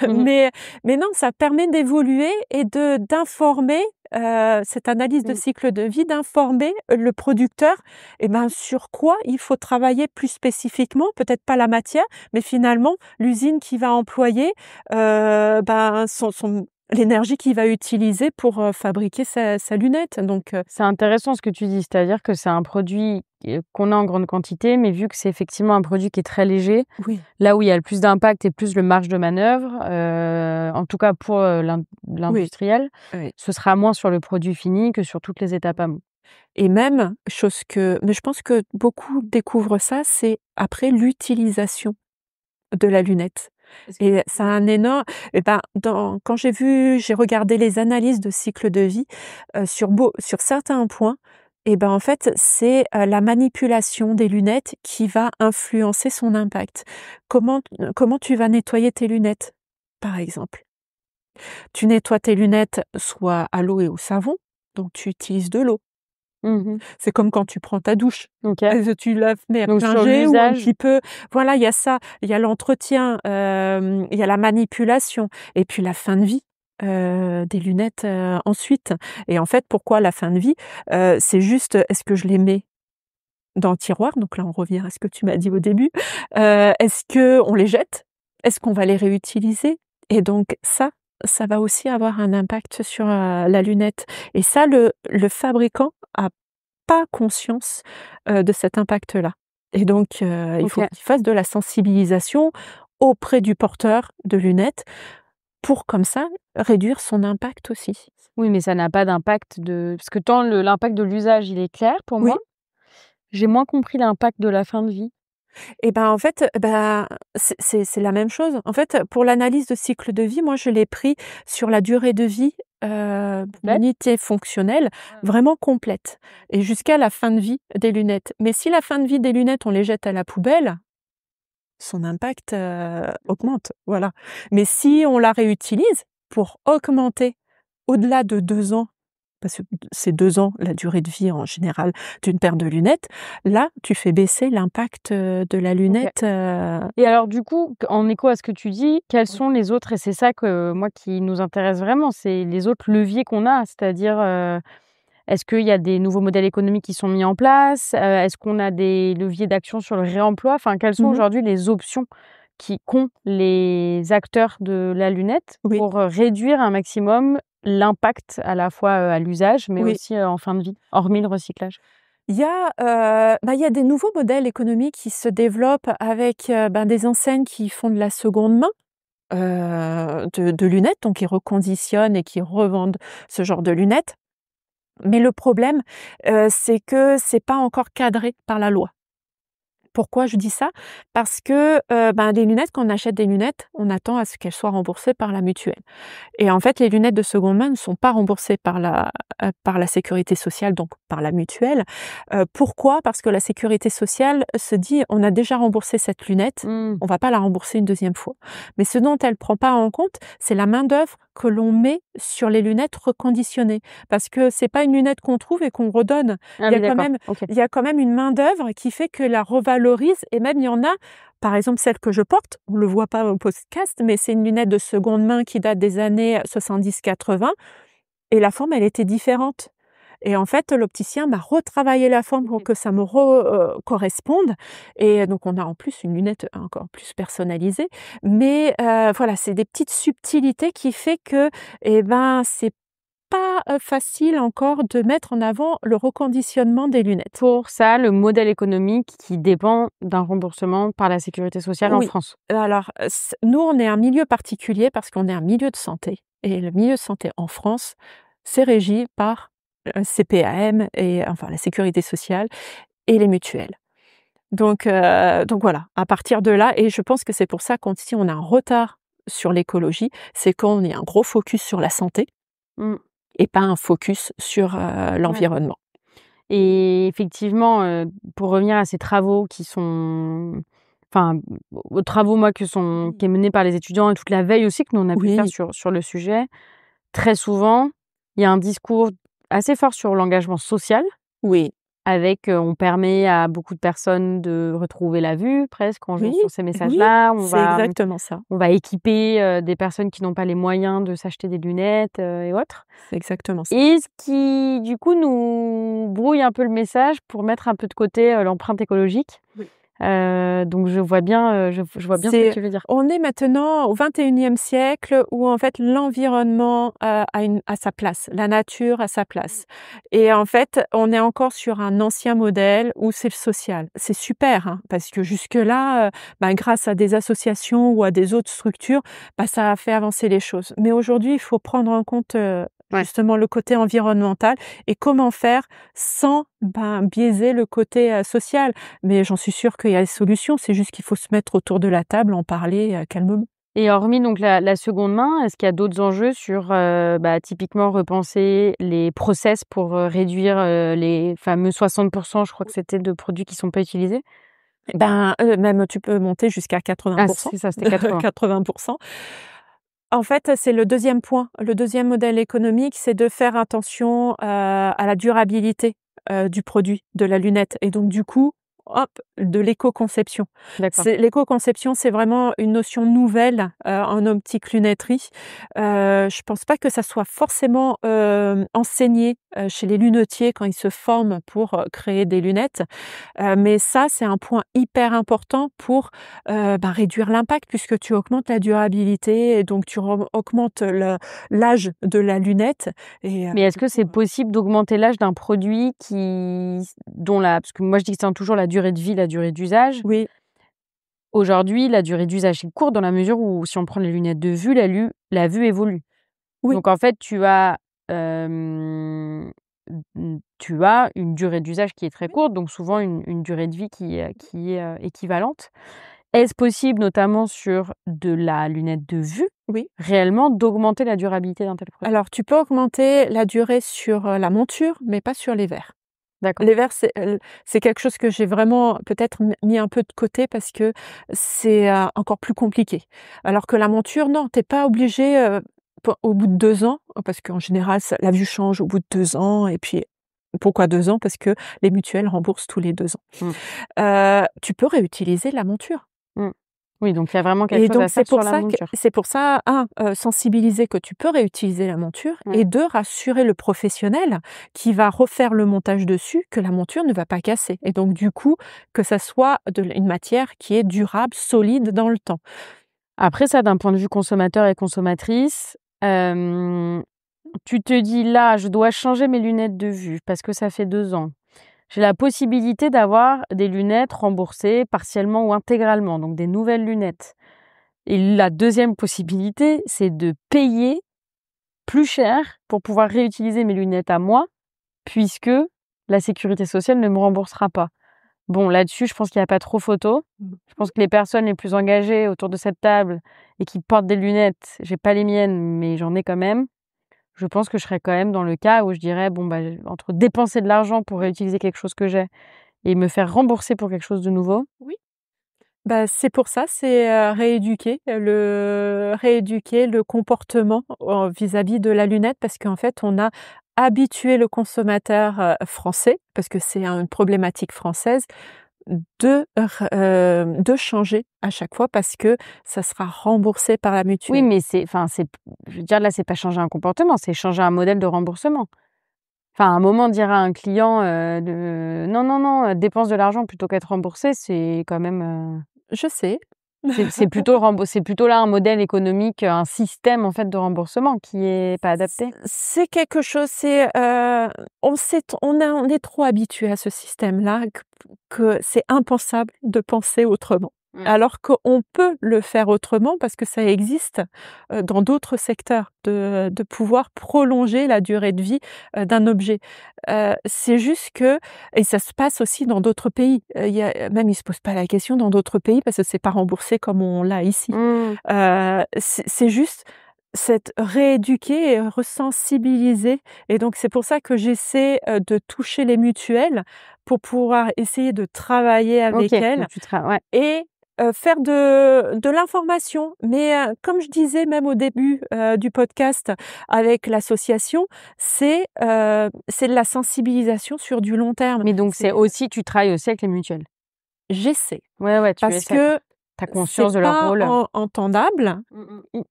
Mmh mh. Mais non, ça permet d'évoluer et d'informer, cette analyse de Mmh. cycle de vie, d'informer le producteur et ben, sur quoi il faut travailler plus spécifiquement, peut-être pas la matière, mais finalement l'usine qui va employer, ben, son l'énergie qu'il va utiliser pour, fabriquer sa lunette donc C'est intéressant ce que tu dis, c'est-à-dire que c'est un produit, qu'on a en grande quantité, mais vu que c'est effectivement un produit qui est très léger, oui, là où il y a le plus d'impact et plus de marge de manœuvre, en tout cas pour, oui, l'industriel, oui ce sera moins sur le produit fini que sur toutes les étapes amont. et même, chose que mais je pense que beaucoup découvrent ça, c'est après l'utilisation de la lunette et ça a un énorme et ben, quand j'ai regardé les analyses de cycle de vie, sur certains points et ben, en fait, c'est, la manipulation des lunettes qui va influencer son impact. Comment tu vas nettoyer tes lunettes, par exemple? Tu nettoies tes lunettes soit à l'eau et au savon, donc tu utilises de l'eau. Mmh. C'est comme quand tu prends ta douche. OK. Tu la mets à Donc plein sur jet ou un l'usage, petit peu voilà, il y a ça, il y a l'entretien, il y a la manipulation et puis la fin de vie, des lunettes, ensuite et en fait, pourquoi la fin de vie? C'est juste, est-ce que je les mets dans le tiroir? Donc là, on revient à ce que tu m'as dit au début. Est-ce qu'on les jette? Est-ce qu'on va les réutiliser? Et donc ça va aussi avoir un impact sur, la lunette et ça, le fabricant a pas conscience, de cet impact-là et donc il faut OK. qu'il fasse de la sensibilisation auprès du porteur de lunettes pour comme ça réduire son impact aussi. Oui, mais ça n'a pas d'impact parce que tant l'impact de l'usage, il est clair pour moi, Oui j'ai moins compris l'impact de la fin de vie. et ben, en fait, bah, c'est la même chose. En fait, pour l'analyse de cycle de vie, moi je l'ai pris sur la durée de vie, Complète? l'unité fonctionnelle vraiment complète et jusqu'à la fin de vie des lunettes. Mais si la fin de vie des lunettes, on les jette à la poubelle, son impact, augmente, voilà. Mais si on la réutilise pour augmenter au-delà de 2 ans, parce que c'est 2 ans la durée de vie en général d'une paire de lunettes, là, tu fais baisser l'impact, de la OK. lunette, Et alors du coup, en écho à ce que tu dis, quels oui. sont les autres et c'est ça que moi qui nous intéresse vraiment, c'est les autres leviers qu'on a, c'est-à-dire, est-ce qu'il y a des nouveaux modèles économiques qui sont mis en place? Est-ce qu'on a des leviers d'action sur le réemploi? Enfin, quelles sont Mmh. aujourd'hui les options qu'ont les acteurs de la lunette Oui, pour, réduire un maximum l'impact à la fois, à l'usage, mais oui. aussi, en fin de vie, hormis le recyclage? Il y a des nouveaux modèles économiques qui se développent avec, ben, des enseignes qui font de la seconde main, de lunettes, donc qui reconditionnent et qui revendent ce genre de lunettes. Mais le problème, c'est que c'est pas encore cadré par la loi. Pourquoi je dis ça? Parce que, ben, les lunettes, quand on achète des lunettes, on attend à ce qu'elles soient remboursées par la mutuelle. Et en fait, les lunettes de seconde main ne sont pas remboursées par la sécurité sociale, donc par la mutuelle. Pourquoi? Parce que la sécurité sociale se dit: «On a déjà remboursé cette lunette, Mmh. on va pas la rembourser une deuxième fois». Mais ce dont elle prend pas en compte, c'est la main-d'œuvre que l'on met sur les lunettes reconditionnées. Parce que c'est pas une lunette qu'on trouve et qu'on redonne. Ah Il y oui, a quand d'accord, même OK. il y a quand même une main-d'œuvre qui fait que la revalorise et même il y en a, par exemple celle que je porte, on le voit pas au podcast, mais c'est une lunette de seconde main qui date des années 70-80 et la forme, elle était différente. Et en fait, l'opticien m'a retravaillé la forme pour OK. que ça me corresponde et donc on a en plus une lunette encore plus personnalisée. Mais voilà, c'est des petites subtilités qui fait que, eh ben, c'est pas, facile encore de mettre en avant le reconditionnement des lunettes. Pour ça, le modèle économique qui dépend d'un remboursement par la sécurité sociale en Oui, France. alors, nous, on est un milieu particulier parce qu'on est un milieu de santé et le milieu de santé en France, c'est régi par, CPAM et enfin la sécurité sociale et les mutuelles. Donc voilà, à partir de là et je pense que c'est pour ça quand si on a un retard sur l'écologie, c'est qu'on est un gros focus sur la santé Mmh. et pas un focus sur, Ouais. l'environnement. Et effectivement, pour revenir à ces travaux qui sont enfin, aux travaux, moi, qui est mené par les étudiants et toute la veille aussi que nous on a pu faire Oui, sur le sujet, très souvent, il y a un discours assez fort sur l'engagement social oui, avec, on permet à beaucoup de personnes de retrouver la vue presque en jouant oui, sur ces oui, messages-là. c'est exactement ça, On va équiper, des personnes qui n'ont pas les moyens de s'acheter des lunettes, et autres. c'est exactement ça. Et ce qui, du coup, nous brouille un peu le message pour mettre un peu de côté, l'empreinte écologique. Oui. Donc je vois bien, je vois bien ce que C'est tu veux dire. on est maintenant au 21e siècle où en fait l'environnement, a sa place, la nature a sa place et en fait, on est encore sur un ancien modèle où c'est le social. C'est super, hein, parce que jusque-là, grâce à des associations ou à des autres structures, ça a fait avancer les choses. Mais aujourd'hui, il faut prendre en compte, Ouais. justement le côté environnemental et comment faire sans, biaiser le côté, social. Mais j'en suis sûre qu'il y a des solutions, c'est juste qu'il faut se mettre autour de la table, en parler, calmement. Et hormis donc la seconde main, est-ce qu'il y a d'autres enjeux sur, typiquement repenser les process pour, réduire, les fameux 60 je crois que c'était de produits qui sont pas utilisés? Même tu peux monter jusqu'à 80 Ah c'est ça, c'était 80. 80. En fait, c'est le deuxième point. Le deuxième modèle économique, c'est de faire attention, à la durabilité, du produit, de la lunette et donc du coup, hop, de l'éco-conception. D'accord. L'éco-conception, c'est vraiment une notion nouvelle, en optique lunetterie. Je pense pas que ça soit forcément, enseigné, chez les lunetiers quand ils se forment pour, créer des lunettes. Mais ça, c'est un point hyper important pour, réduire l'impact puisque tu augmentes la durabilité et donc tu augmentes l'âge de la lunette et Mais est-ce du que c'est coup, possible d'augmenter l'âge d'un produit parce que moi je distingue toujours la durée de vie, la durée d'usage. oui, Aujourd'hui, la durée d'usage est courte dans la mesure où si on prend les lunettes de vue, la vue évolue. oui, Donc en fait, hem, tu as une durée d'usage qui est très oui, courte, donc souvent une durée de vie qui est, équivalente. Est-ce possible, notamment sur de la lunette de vue, oui. réellement d'augmenter la durabilité d'un tel produit? Alors tu peux augmenter la durée sur, la monture, mais pas sur les verres. D'accord. Les verres, c'est quelque chose que j'ai vraiment peut-être mis un peu de côté parce que c'est, encore plus compliqué. Alors que la monture, non, tu es pas obligé, au bout de 2 ans, parce qu'en général ça la vue change au bout de 2 ans et puis pourquoi 2 ans? Parce que les mutuelles remboursent tous les 2 ans. Mmh. Tu peux réutiliser la monture. Mmh. Oui, donc il y a vraiment quelque Et chose donc à faire sur la monture. c'est pour ça, 1, sensibiliser que tu peux réutiliser la monture Ouais. et 2, rassurer le professionnel qui va refaire le montage dessus, que la monture ne va pas casser et donc du coup, que ça soit une matière qui est durable, solide dans le temps. Après ça, d'un point de vue consommateur et consommatrice, tu te dis: «Là, je dois changer mes lunettes de vue parce que ça fait 2 ans». J'ai la possibilité d'avoir des lunettes remboursées partiellement ou intégralement, donc des nouvelles lunettes. Et la deuxième possibilité, c'est de payer plus cher pour pouvoir réutiliser mes lunettes à moi, puisque la sécurité sociale ne me remboursera pas. Bon, là-dessus, je pense qu'il y a pas trop photo. Mmh. Je pense que les personnes les plus engagées autour de cette table et qui portent des lunettes, j'ai pas les miennes, mais j'en ai quand même. Je pense que je serais quand même dans le cas où je dirais: «Bon, entre dépenser de l'argent pour réutiliser quelque chose que j'ai et me faire rembourser pour quelque chose de nouveau». Oui. C'est pour ça, c'est, rééduquer le comportement, vis-à-vis de la lunette parce qu'en fait, on a habitué le consommateur, français, parce que c'est une problématique française, de changer à chaque fois parce que ça sera remboursé par la Oui, mutuelle. mais je veux dire, là, c'est pas changer un comportement, c'est changer un modèle de remboursement. Enfin, à un moment, dire à un client, de: «Non, non, non, dépense de l'argent plutôt qu'être remboursé», c'est quand même, Je sais. c'est plutôt là un modèle économique, un système, en fait, de remboursement qui est pas adapté. C'est quelque chose, on est trop habitué à ce système-là que c'est impensable de penser autrement. Alors qu'on peut le faire autrement parce que ça existe, dans d'autres secteurs de pouvoir prolonger la durée de vie, d'un objet. C'est juste que et ça se passe aussi dans d'autres pays. Il y a même ils se posent pas la question dans d'autres pays parce que c'est pas remboursé comme on l'a ici. Mmh. C'est juste s'être rééduqué et resensibilisé et donc c'est pour ça que j'essaie, de toucher les mutuelles pour pouvoir essayer de travailler OK, avec elles donc tu tra ouais. et faire de l'information. Mais comme je disais même au début, du podcast avec l'association, c'est de la sensibilisation sur du long terme. Mais donc c'est aussi tu travailles aussi avec les mutuelles? J'essaie Ouais, tu parce essaies, quoi. que Tu as c'est conscience de leur pas rôle. entendable. Mmh. Mmh,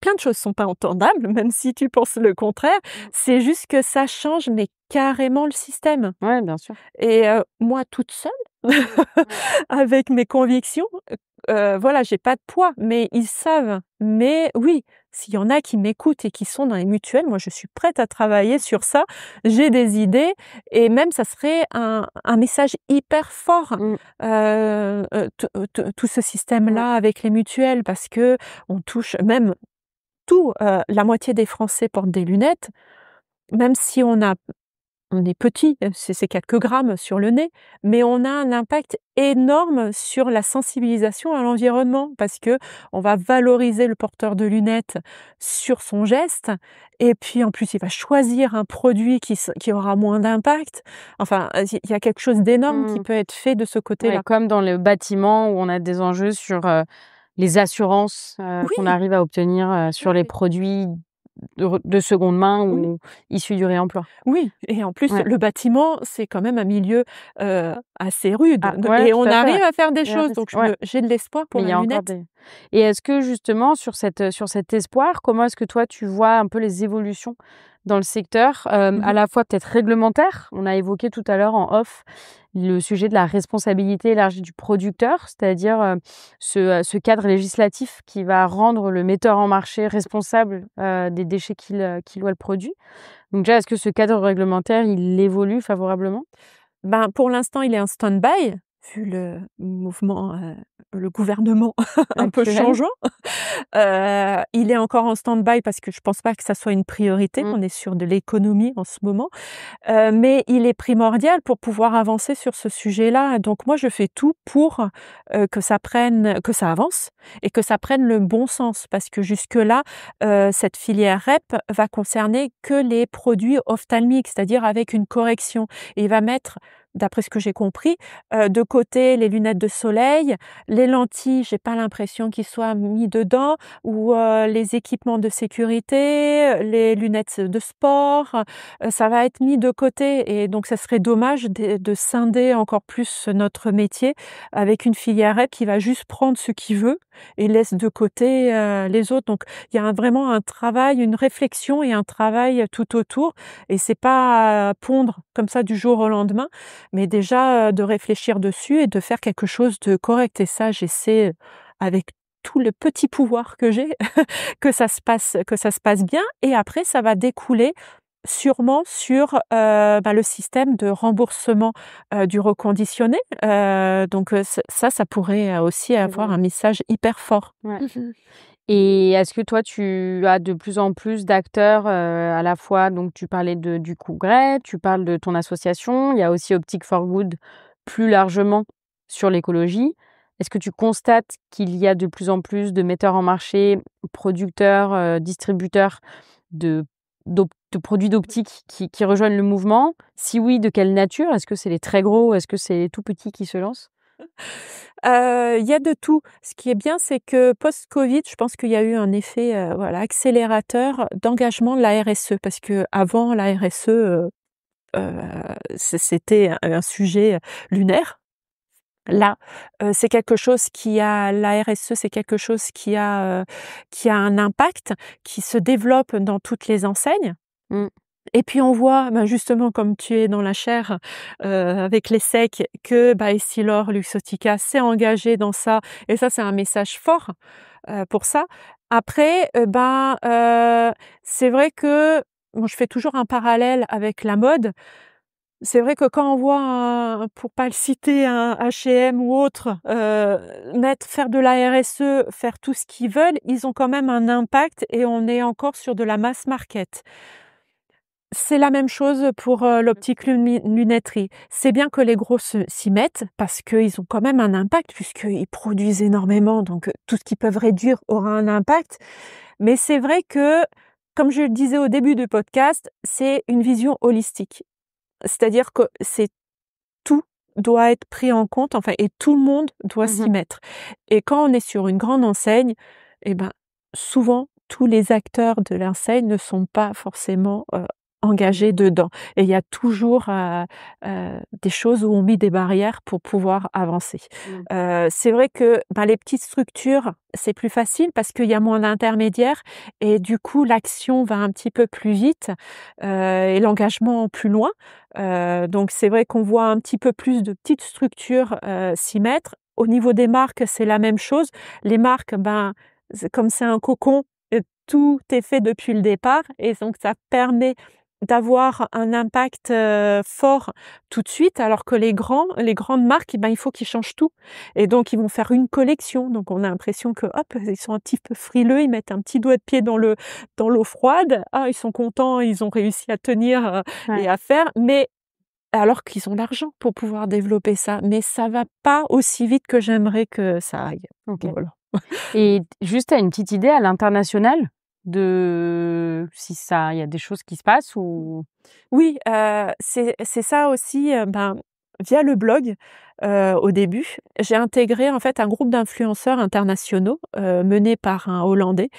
plein de choses sont pas entendables, même si tu penses le contraire. Mmh. C'est juste que ça change, mais carrément le système Ouais, bien sûr. et moi toute seule Ouais. avec mes convictions, voilà, j'ai pas de poids, mais ils savent. Mais oui, s'il y en a qui m'écoutent et qui sont dans les mutuelles, moi je suis prête à travailler sur ça. J'ai des idées et même ça serait un message hyper fort, Mmh. tout ce Ouais. système-là avec les mutuelles parce qu'on touche même tout, la moitié des Français portent des lunettes, même si on est petit, c'est quelques grammes sur le nez, mais on a un impact énorme sur la sensibilisation à l'environnement parce que on va valoriser le porteur de lunettes sur son geste et puis en plus il va choisir un produit qui aura moins d'impact. Enfin, il y a quelque chose d'énorme qui Mmh. peut être fait de ce Ouais, côté-là. comme dans le bâtiment où on a des enjeux sur, les assurances, qu'on Oui, arrive à obtenir, sur les oui, produits de seconde main oui. ou issus du réemploi. Oui et en plus, Ouais. le bâtiment, c'est quand même un milieu, assez rude Ah ouais, et tout on à fait, ouais. arrive à faire des Il y a un choses risque. donc Ouais, j'ai de l'espoir pour mais il y la a encore lunette. des et est-ce que justement sur cet espoir, comment est-ce que toi tu vois un peu les évolutions dans le secteur, Mmh à mh. la fois peut-être réglementaire? On a évoqué tout à l'heure en off le sujet de la responsabilité élargie du producteur, c'est-à-dire, ce cadre législatif qui va rendre le metteur en marché responsable, des déchets qu'il ou elle produit. Donc déjà, est-ce que ce cadre réglementaire, il évolue favorablement? Ben, pour l'instant, il est en stand-by, vu le mouvement, le gouvernement un peu Actuel? changeant. Il est encore en stand-by parce que je pense pas que ça soit une priorité. Mmh. On est sur de l'économie en ce moment. Mais il est primordial pour pouvoir avancer sur ce sujet-là. Donc moi, je fais tout pour, que ça avance et que ça prenne le bon sens. Parce que jusque-là, cette filière REP va concerner que les produits ophtalmiques, c'est-à-dire avec une correction. Et il va mettre, d'après ce que j'ai compris, de côté les lunettes de soleil, les lentilles, j'ai pas l'impression qu'ils soient mis dedans ou, les équipements de sécurité, les lunettes de sport, ça va être mis de côté et donc ça serait dommage de scinder encore plus notre métier avec une filière REP qui va juste prendre ce qu'il veut et laisse de côté, les autres. Donc il y a vraiment un travail, une réflexion et un travail tout autour et c'est pas à pondre comme ça du jour au lendemain, mais déjà, de réfléchir dessus et de faire quelque chose de correct et ça j'essaie, avec tout le petit pouvoir que j'ai, que ça se passe bien et après ça va découler sûrement sur, le système de remboursement, du reconditionné, donc ça pourrait, aussi avoir un message hyper fort. Ouais. Mmh. Et est-ce que toi, tu as de plus en plus d'acteurs, à la fois donc tu parlais du Congrès, tu parles de ton association, il y a aussi Optic for Good plus largement sur l'écologie. Est-ce que tu constates qu'il y a de plus en plus de metteurs en marché, producteurs, distributeurs de de produits d'optique qui rejoignent le mouvement? Si oui, de quelle nature? Est-ce que c'est les très gros? Est-ce que c'est les tout petits qui se lancent? Il y a de tout. Ce qui est bien, c'est que post-Covid, je pense qu'il y a eu un effet, voilà, accélérateur d'engagement de la RSE parce qu'avant la RSE, c'était un sujet lunaire. Là, c'est quelque chose qui a la RSE, c'est quelque chose qui a un impact, qui se développe dans toutes les enseignes. Mmh. Et puis on voit, ben, justement comme tu es dans la chair, avec les secs que, bah, Essilor Luxottica s'est engagé dans ça et ça c'est un message fort, pour ça. Après, c'est vrai que bon je fais toujours un parallèle avec la mode. C'est vrai que quand on voit pour pas le citer, un H&M ou autre, faire de la RSE, faire tout ce qu'ils veulent, ils ont quand même un impact et on est encore sur de la mass market. C'est la même chose pour, l'optique lunetterie. C'est bien que les gros s'y mettent parce qu'ils ont quand même un impact puisqu'ils produisent énormément, donc tout ce qu'ils peuvent réduire aura un impact. Mais c'est vrai que, comme je le disais au début du podcast, c'est une vision holistique. C'est-à-dire que tout doit être pris en compte, enfin, et tout le monde doit s'y mettre. Et quand on est sur une grande enseigne, eh ben, souvent, tous les acteurs de l'enseigne ne sont pas forcément, engagés dedans. Et il y a toujours, des choses où on met des barrières pour pouvoir avancer. C'est vrai que, les petites structures, c'est plus facile parce qu'il y a moins d'intermédiaires et du coup, l'action va un petit peu plus vite, et l'engagement plus loin. Donc c'est vrai qu'on voit un petit peu plus de petites structures, s'y mettre. Au niveau des marques, c'est la même chose. Les marques, comme c'est un cocon, tout est fait depuis le départ et donc ça permet d'avoir un impact, fort tout de suite, alors que les grandes marques, il faut qu'ils changent tout et donc ils vont faire une collection. Donc on a l'impression que hop, ils sont un petit peu frileux, ils mettent un petit doigt de pied dans l'eau froide. Ah, ils sont contents, ils ont réussi à tenir, et à faire, mais alors qu'ils ont l'argent pour pouvoir développer ça, mais ça va pas aussi vite que j'aimerais que ça aille. OK. Voilà. Et juste, tu as une petite idée à l'international de si il y a des choses qui se passent ou? Oui, c'est ça aussi, via le blog, au début, j'ai intégré en fait un groupe d'influenceurs internationaux, mené par un Hollandais,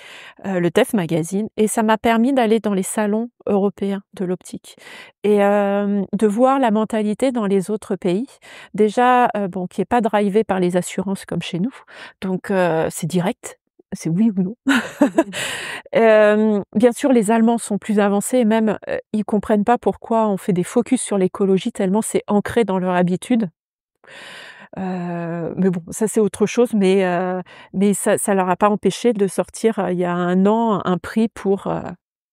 le TEF Magazine et ça m'a permis d'aller dans les salons européens de l'optique et de voir la mentalité dans les autres pays. Déjà, qui est pas drivé par les assurances comme chez nous, donc c'est direct, c'est oui ou non. Bien sûr, les Allemands sont plus avancés et même, ils comprennent pas pourquoi on fait des focus sur l'écologie tellement c'est ancré dans leur habitude. Mais bon, ça c'est autre chose, mais ça leur a pas empêché de sortir, il y a 1 an, un prix pour,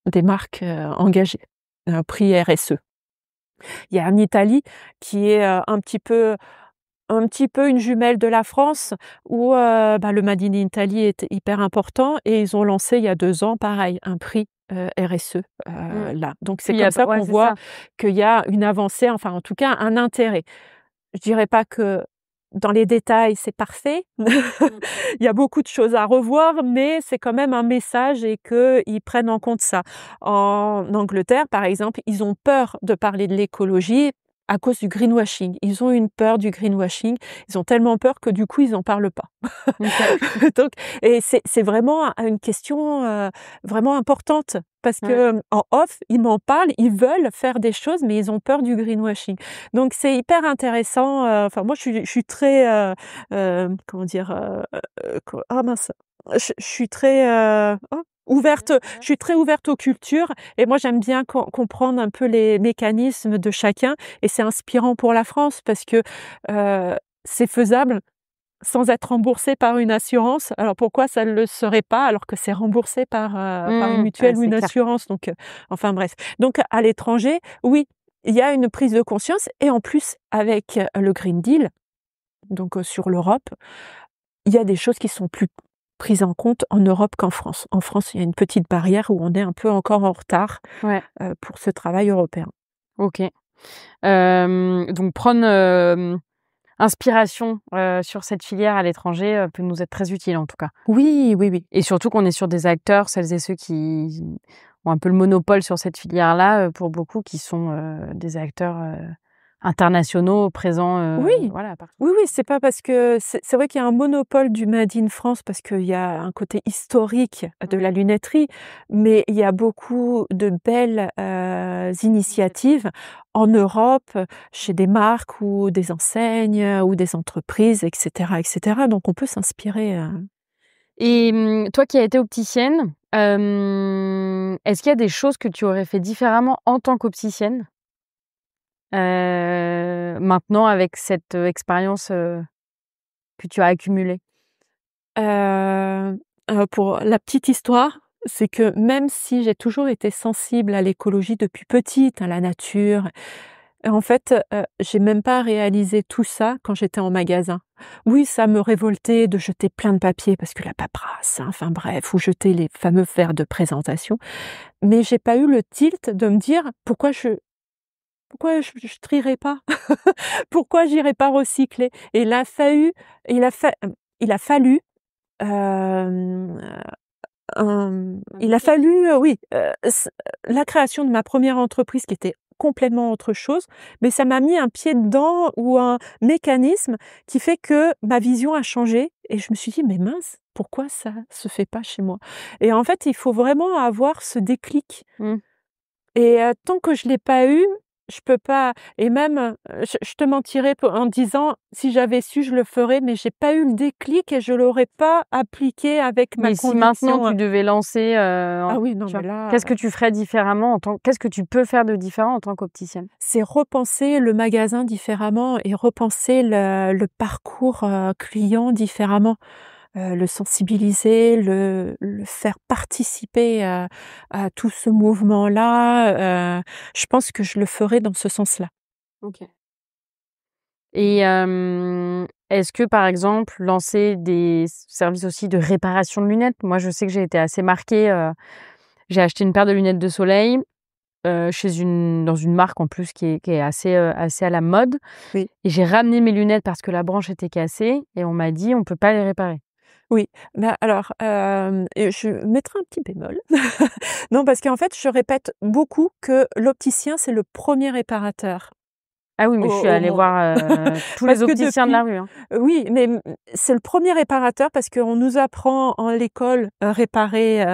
des marques, engagées, un prix RSE. Il y a en Italie qui est, un petit peu une jumelle de la France où, le Made in Italy est hyper important et ils ont lancé il y a 2 ans, pareil, un prix, RSE, là. Donc c'est Puis comme ça ouais, qu'on c'est voit ça. qu'il y a une avancée, enfin en tout cas un intérêt. Je dirais pas que dans les détails, c'est parfait. Il y a beaucoup de choses à revoir, mais c'est quand même un message et qu'ils prennent en compte ça. En Angleterre, par exemple, ils ont peur de parler de l'écologie à cause du greenwashing. Ils ont une peur du greenwashing. Ils ont tellement peur que du coup, ils en parlent pas. OK. Donc et c'est vraiment une question, vraiment importante parce Ouais. que, en off, ils m'en parlent, ils veulent faire des choses, mais ils ont peur du greenwashing. Donc c'est hyper intéressant, enfin moi je suis très, comment dire? Ah mince, je suis très, ouverte, je suis très ouverte aux cultures et moi j'aime bien comprendre un peu les mécanismes de chacun et c'est inspirant pour la France parce que, c'est faisable sans être remboursé par une assurance. Alors pourquoi ça ne le serait pas alors que c'est remboursé par une Ouais, mutuelle ou c'est une clair. assurance donc enfin bref. Donc à l'étranger, oui, il y a une prise de conscience et en plus avec, le Green Deal, donc sur l'Europe, il y a des choses qui sont plus prises en compte en Europe qu'en France. En France, il y a une petite barrière où on est un peu encore en retard, Ouais, pour ce travail européen. OK. Donc prendre, inspiration, sur cette filière à l'étranger, peut nous être très utile en tout cas. Oui, oui, oui. Et surtout qu'on est sur des acteurs, celles et ceux qui ont un peu le monopole sur cette filière-là, pour beaucoup qui sont, des acteurs, internationaux présents, Oui, voilà, partout. oui, oui, c'est pas parce que c'est vrai qu'il y a un monopole du Made in France parce qu'il y a un côté historique de la lunetterie, mais il y a beaucoup de belles, initiatives en Europe, chez des marques ou des enseignes, ou des entreprises et cetera et cetera, donc on peut s'inspirer, Et toi qui as été opticienne, est-ce qu'il y a des choses que tu aurais fait différemment en tant qu'opticienne? Maintenant avec cette, expérience, que tu as accumulée? Heu pour la petite histoire, c'est que même si j'ai toujours été sensible à l'écologie depuis petite, à la nature, Et en fait, j'ai même pas réalisé tout ça quand j'étais en magasin. Oui, ça me révoltait de jeter plein de papiers parce que la paperasse, hein, enfin bref, ou jeter les fameux verres de présentation. Mais j'ai pas eu le tilt de me dire: «Pourquoi je trierais pas? Pourquoi j'irais pas recycler?» Et il a fa il a fallu, hem, il a fallu, oui, la création de ma première entreprise qui était complètement autre chose, mais ça m'a mis un pied dedans ou un mécanisme qui fait que ma vision a changé et je me suis dit: «Mais mince, pourquoi ça se fait pas chez moi?» Et en fait, il faut vraiment avoir ce déclic Mmh. et tant que je l'ai pas eu, je peux pas et même, je te mentirais en disant: «Si j'avais su, je le ferais», mais j'ai pas eu le déclic et je l'aurais pas appliqué avec ma Mais si maintenant conviction, tu devais lancer, Ah oui, non, tu mais vois? là, Qu'est-ce que tu ferais différemment qu'est-ce que tu peux faire de différent en tant qu'opticienne? c'est repenser le magasin différemment et repenser le parcours, client différemment. Le sensibiliser, le faire participer à tout ce mouvement-là, je pense que je le ferai dans ce sens-là. OK. Et est-ce que, par exemple, lancer des services aussi de réparation de lunettes? Moi, je sais que j'ai été assez marquée, j'ai acheté une paire de lunettes de soleil, dans une marque en plus qui est assez à la mode Oui. et j'ai ramené mes lunettes parce que la branche était cassée et on m'a dit: «On peut pas les réparer». Oui, bah, alors, et je mettrai un petit bémol. Non, parce qu'en fait, je répète beaucoup que l'opticien, c'est le premier réparateur Ah oui, mais je suis au allée monde. voir, tous les Parce que opticiens de la depuis rue, hein. Oui, mais c'est le premier réparateur parce qu'on nous apprend en l'école, réparer,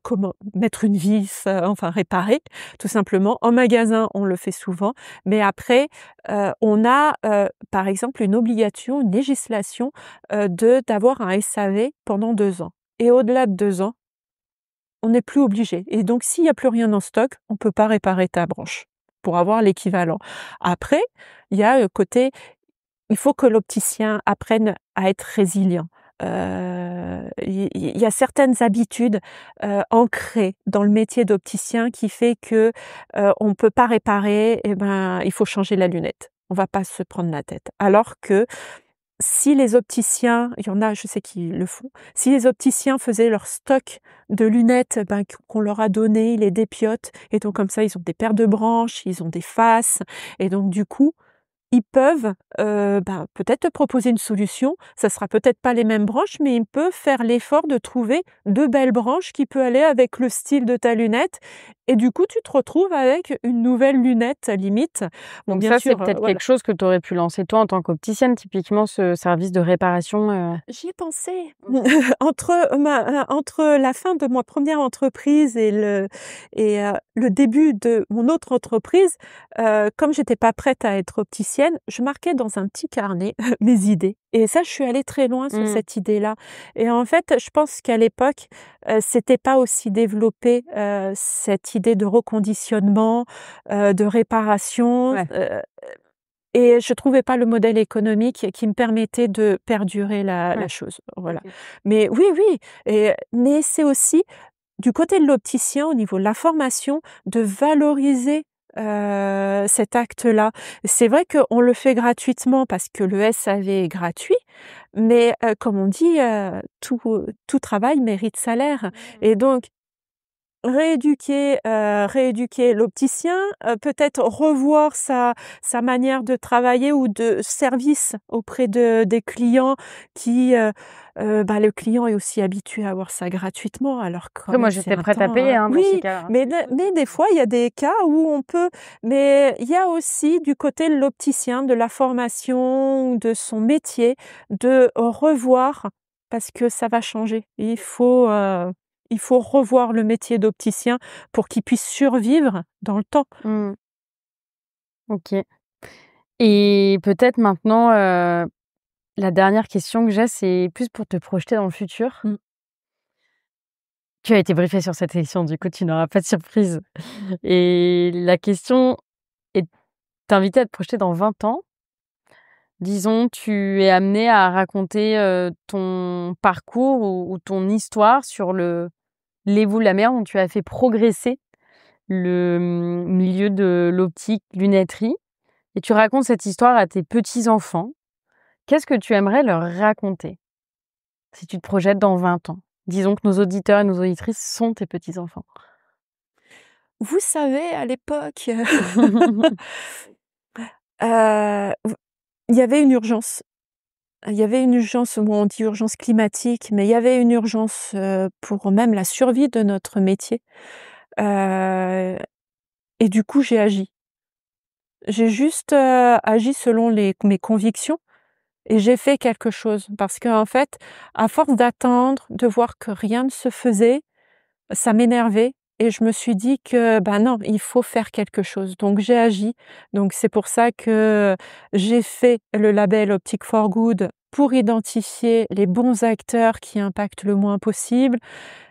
comment mettre une vis, enfin réparer, tout simplement. En magasin, on le fait souvent, mais après, on a, par exemple, une obligation, une législation, d'avoir un SAV pendant 2 ans et au-delà de 2 ans, on n'est plus obligé et donc s'il y a plus rien en stock, on peut pas réparer ta branche pour avoir l'équivalent. Après, il y a le côté il faut que l'opticien apprenne à être résilient. Il y a certaines habitudes, ancrées dans le métier d'opticien qui fait que, on peut pas réparer et ben, il faut changer la lunette. On va pas se prendre la tête. Alors que si les opticiens, il y en a, je sais qui le font, si les opticiens faisaient leur stock de lunettes, ben, qu'on leur a donné, ils les dépiotent et donc comme ça, ils ont des paires de branches, ils ont des faces et donc du coup, ils peuvent, ben, peut-être te proposer une solution. Ça sera peut-être pas les mêmes branches, mais ils peuvent faire l'effort de trouver 2 belles branches qui peut aller avec le style de ta lunette et du coup, tu te retrouves avec une nouvelle lunette limite. Bon, Donc bien ça, c'est sûr, peut-être voilà. quelque chose que tu aurais pu lancer toi en tant qu'opticienne, typiquement ce service de réparation, J'y ai pensé. OK. Entre la fin de ma première entreprise le début de mon autre entreprise, comme j'étais pas prête à être opticienne, je marquais dans un petit carnet mes idées et ça, je suis allée très loin sur Mmh. cette idée-là et en fait, je pense qu'à l'époque, c'était pas aussi développé, cette idée de reconditionnement, de réparation, Ouais. et je trouvais pas le modèle économique qui me permettait de perdurer la Ouais. chose, voilà. OK. Mais oui, oui mais c'est aussi du côté de l'opticien, au niveau de la formation, de valoriser, cet acte-là. C'est vrai qu'on le fait gratuitement parce que le SAV est gratuit, mais comme on dit, tout travail mérite salaire Mmh. et donc rééduquer l'opticien, peut-être revoir sa manière de travailler ou de service auprès des clients qui, bah, le client est aussi habitué à avoir ça gratuitement alors que quand Après moi, même c'est j'étais un prête à temps, payer, hein, dans ces oui, cas-là, hein. mais des fois il y a des cas où on peut mais il y a aussi du côté de l'opticien, de la formation, de son métier, de revoir parce que ça va changer. Il faut revoir le métier d'opticien pour qu'il puisse survivre dans le temps. Mmh. OK. Et peut-être maintenant, la dernière question que j'ai, c'est plus pour te projeter dans le futur. Mmh. Tu as été briefée sur cette émission, du coup, tu n'auras pas de surprise. Et la question est t'inviter à te projeter dans 20 ans. Disons, tu es amené à raconter, ton parcours ou ton histoire sur la manière dont tu as fait progresser le, milieu de l'optique, lunetterie. et tu racontes cette histoire à tes petits-enfants, qu'est-ce que tu aimerais leur raconter si tu te projettes dans 20 ans? Disons que nos auditeurs et nos auditrices sont tes petits-enfants. Vous savez, à l'époque, v il y avait une urgence. Il y avait une urgence, bon, on dit urgence climatique, mais il y avait une urgence, pour même la survie de notre métier, heu et du coup, j'ai agi. J'ai juste, agi selon mes convictions et j'ai fait quelque chose parce qu'en fait, à force d'attendre, de voir que rien ne se faisait, ça m'énervait et je me suis dit que, ben non, il faut faire quelque chose. Donc j'ai agi. Donc c'est pour ça que j'ai fait le label Optic for Good pour identifier les bons acteurs qui impactent le moins possible.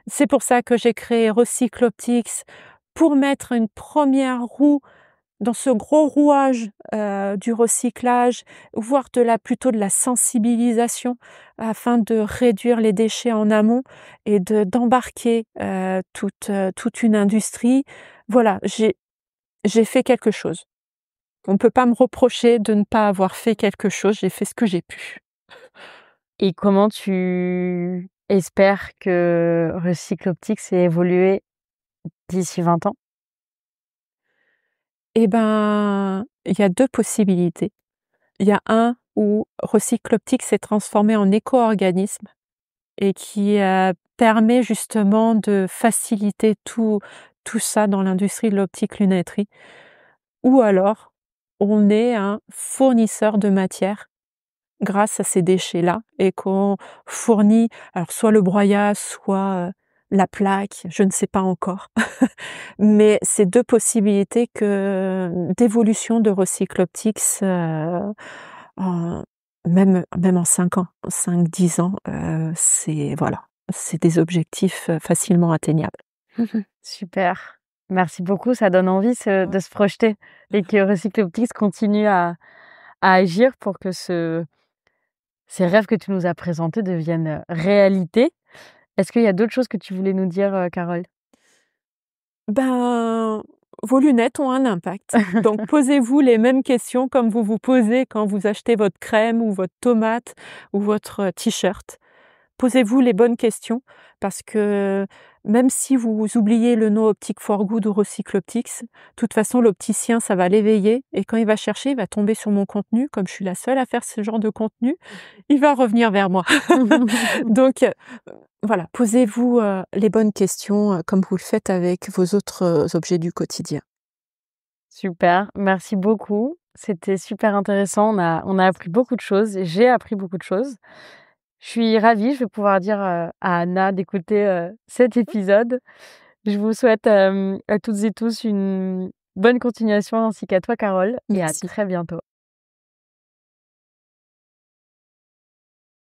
C'est pour ça que j'ai créé Recycle Optics pour mettre une première roue dans ce gros rouage, du recyclage, voire plutôt de la sensibilisation afin de réduire les déchets en amont et d'embarquer, toute une industrie. Voilà, j'ai fait quelque chose. On ne peut pas me reprocher de ne pas avoir fait quelque chose, j'ai fait ce que j'ai pu. Et comment tu espères que Recycle Optics ait évolué d'ici 20 ans? Eh ben, il y a 2 possibilités. Il y a un où Recycle Optics s'est transformé en éco-organisme et qui, permet justement de faciliter tout ça dans l'industrie de l'optique lunetterie. Ou alors, on est un fournisseur de matière grâce à ces déchets-là et qu'on fournit alors soit le broyat, soit, la plaque, je ne sais pas encore. Mais c'est 2 possibilités d'évolution de Recycle Optics, en même en 5 ans, 5-10 ans, c'est voilà, c'est des objectifs, facilement atteignables. Super. Merci beaucoup, ça donne envie de se projeter et que Recycle Optics continue à agir pour que ces rêves que tu nous as présentés deviennent réalité. Est-ce qu'il y a d'autres choses que tu voulais nous dire, Carole? Ben, vos lunettes ont un impact. Donc posez-vous les mêmes questions comme vous vous posez quand vous achetez votre crème ou votre tomate ou votre t-shirt. Posez-vous les bonnes questions parce que même si vous oubliez le nom Optic for Good ou Recycle Optics, de toute façon l'opticien ça va l'éveiller et quand il va chercher, il va tomber sur mon contenu, comme je suis la seule à faire ce genre de contenu, il va revenir vers moi. Donc voilà, posez-vous, les bonnes questions, comme vous le faites avec vos autres, objets du quotidien. Super, merci beaucoup. C'était super intéressant. On a appris beaucoup de choses et j'ai appris beaucoup de choses. Je suis ravie, je vais pouvoir dire, à Anna d'écouter, cet épisode. Je vous souhaite, à toutes et tous une bonne continuation ainsi qu'à toi Carole et à Merci. très bientôt.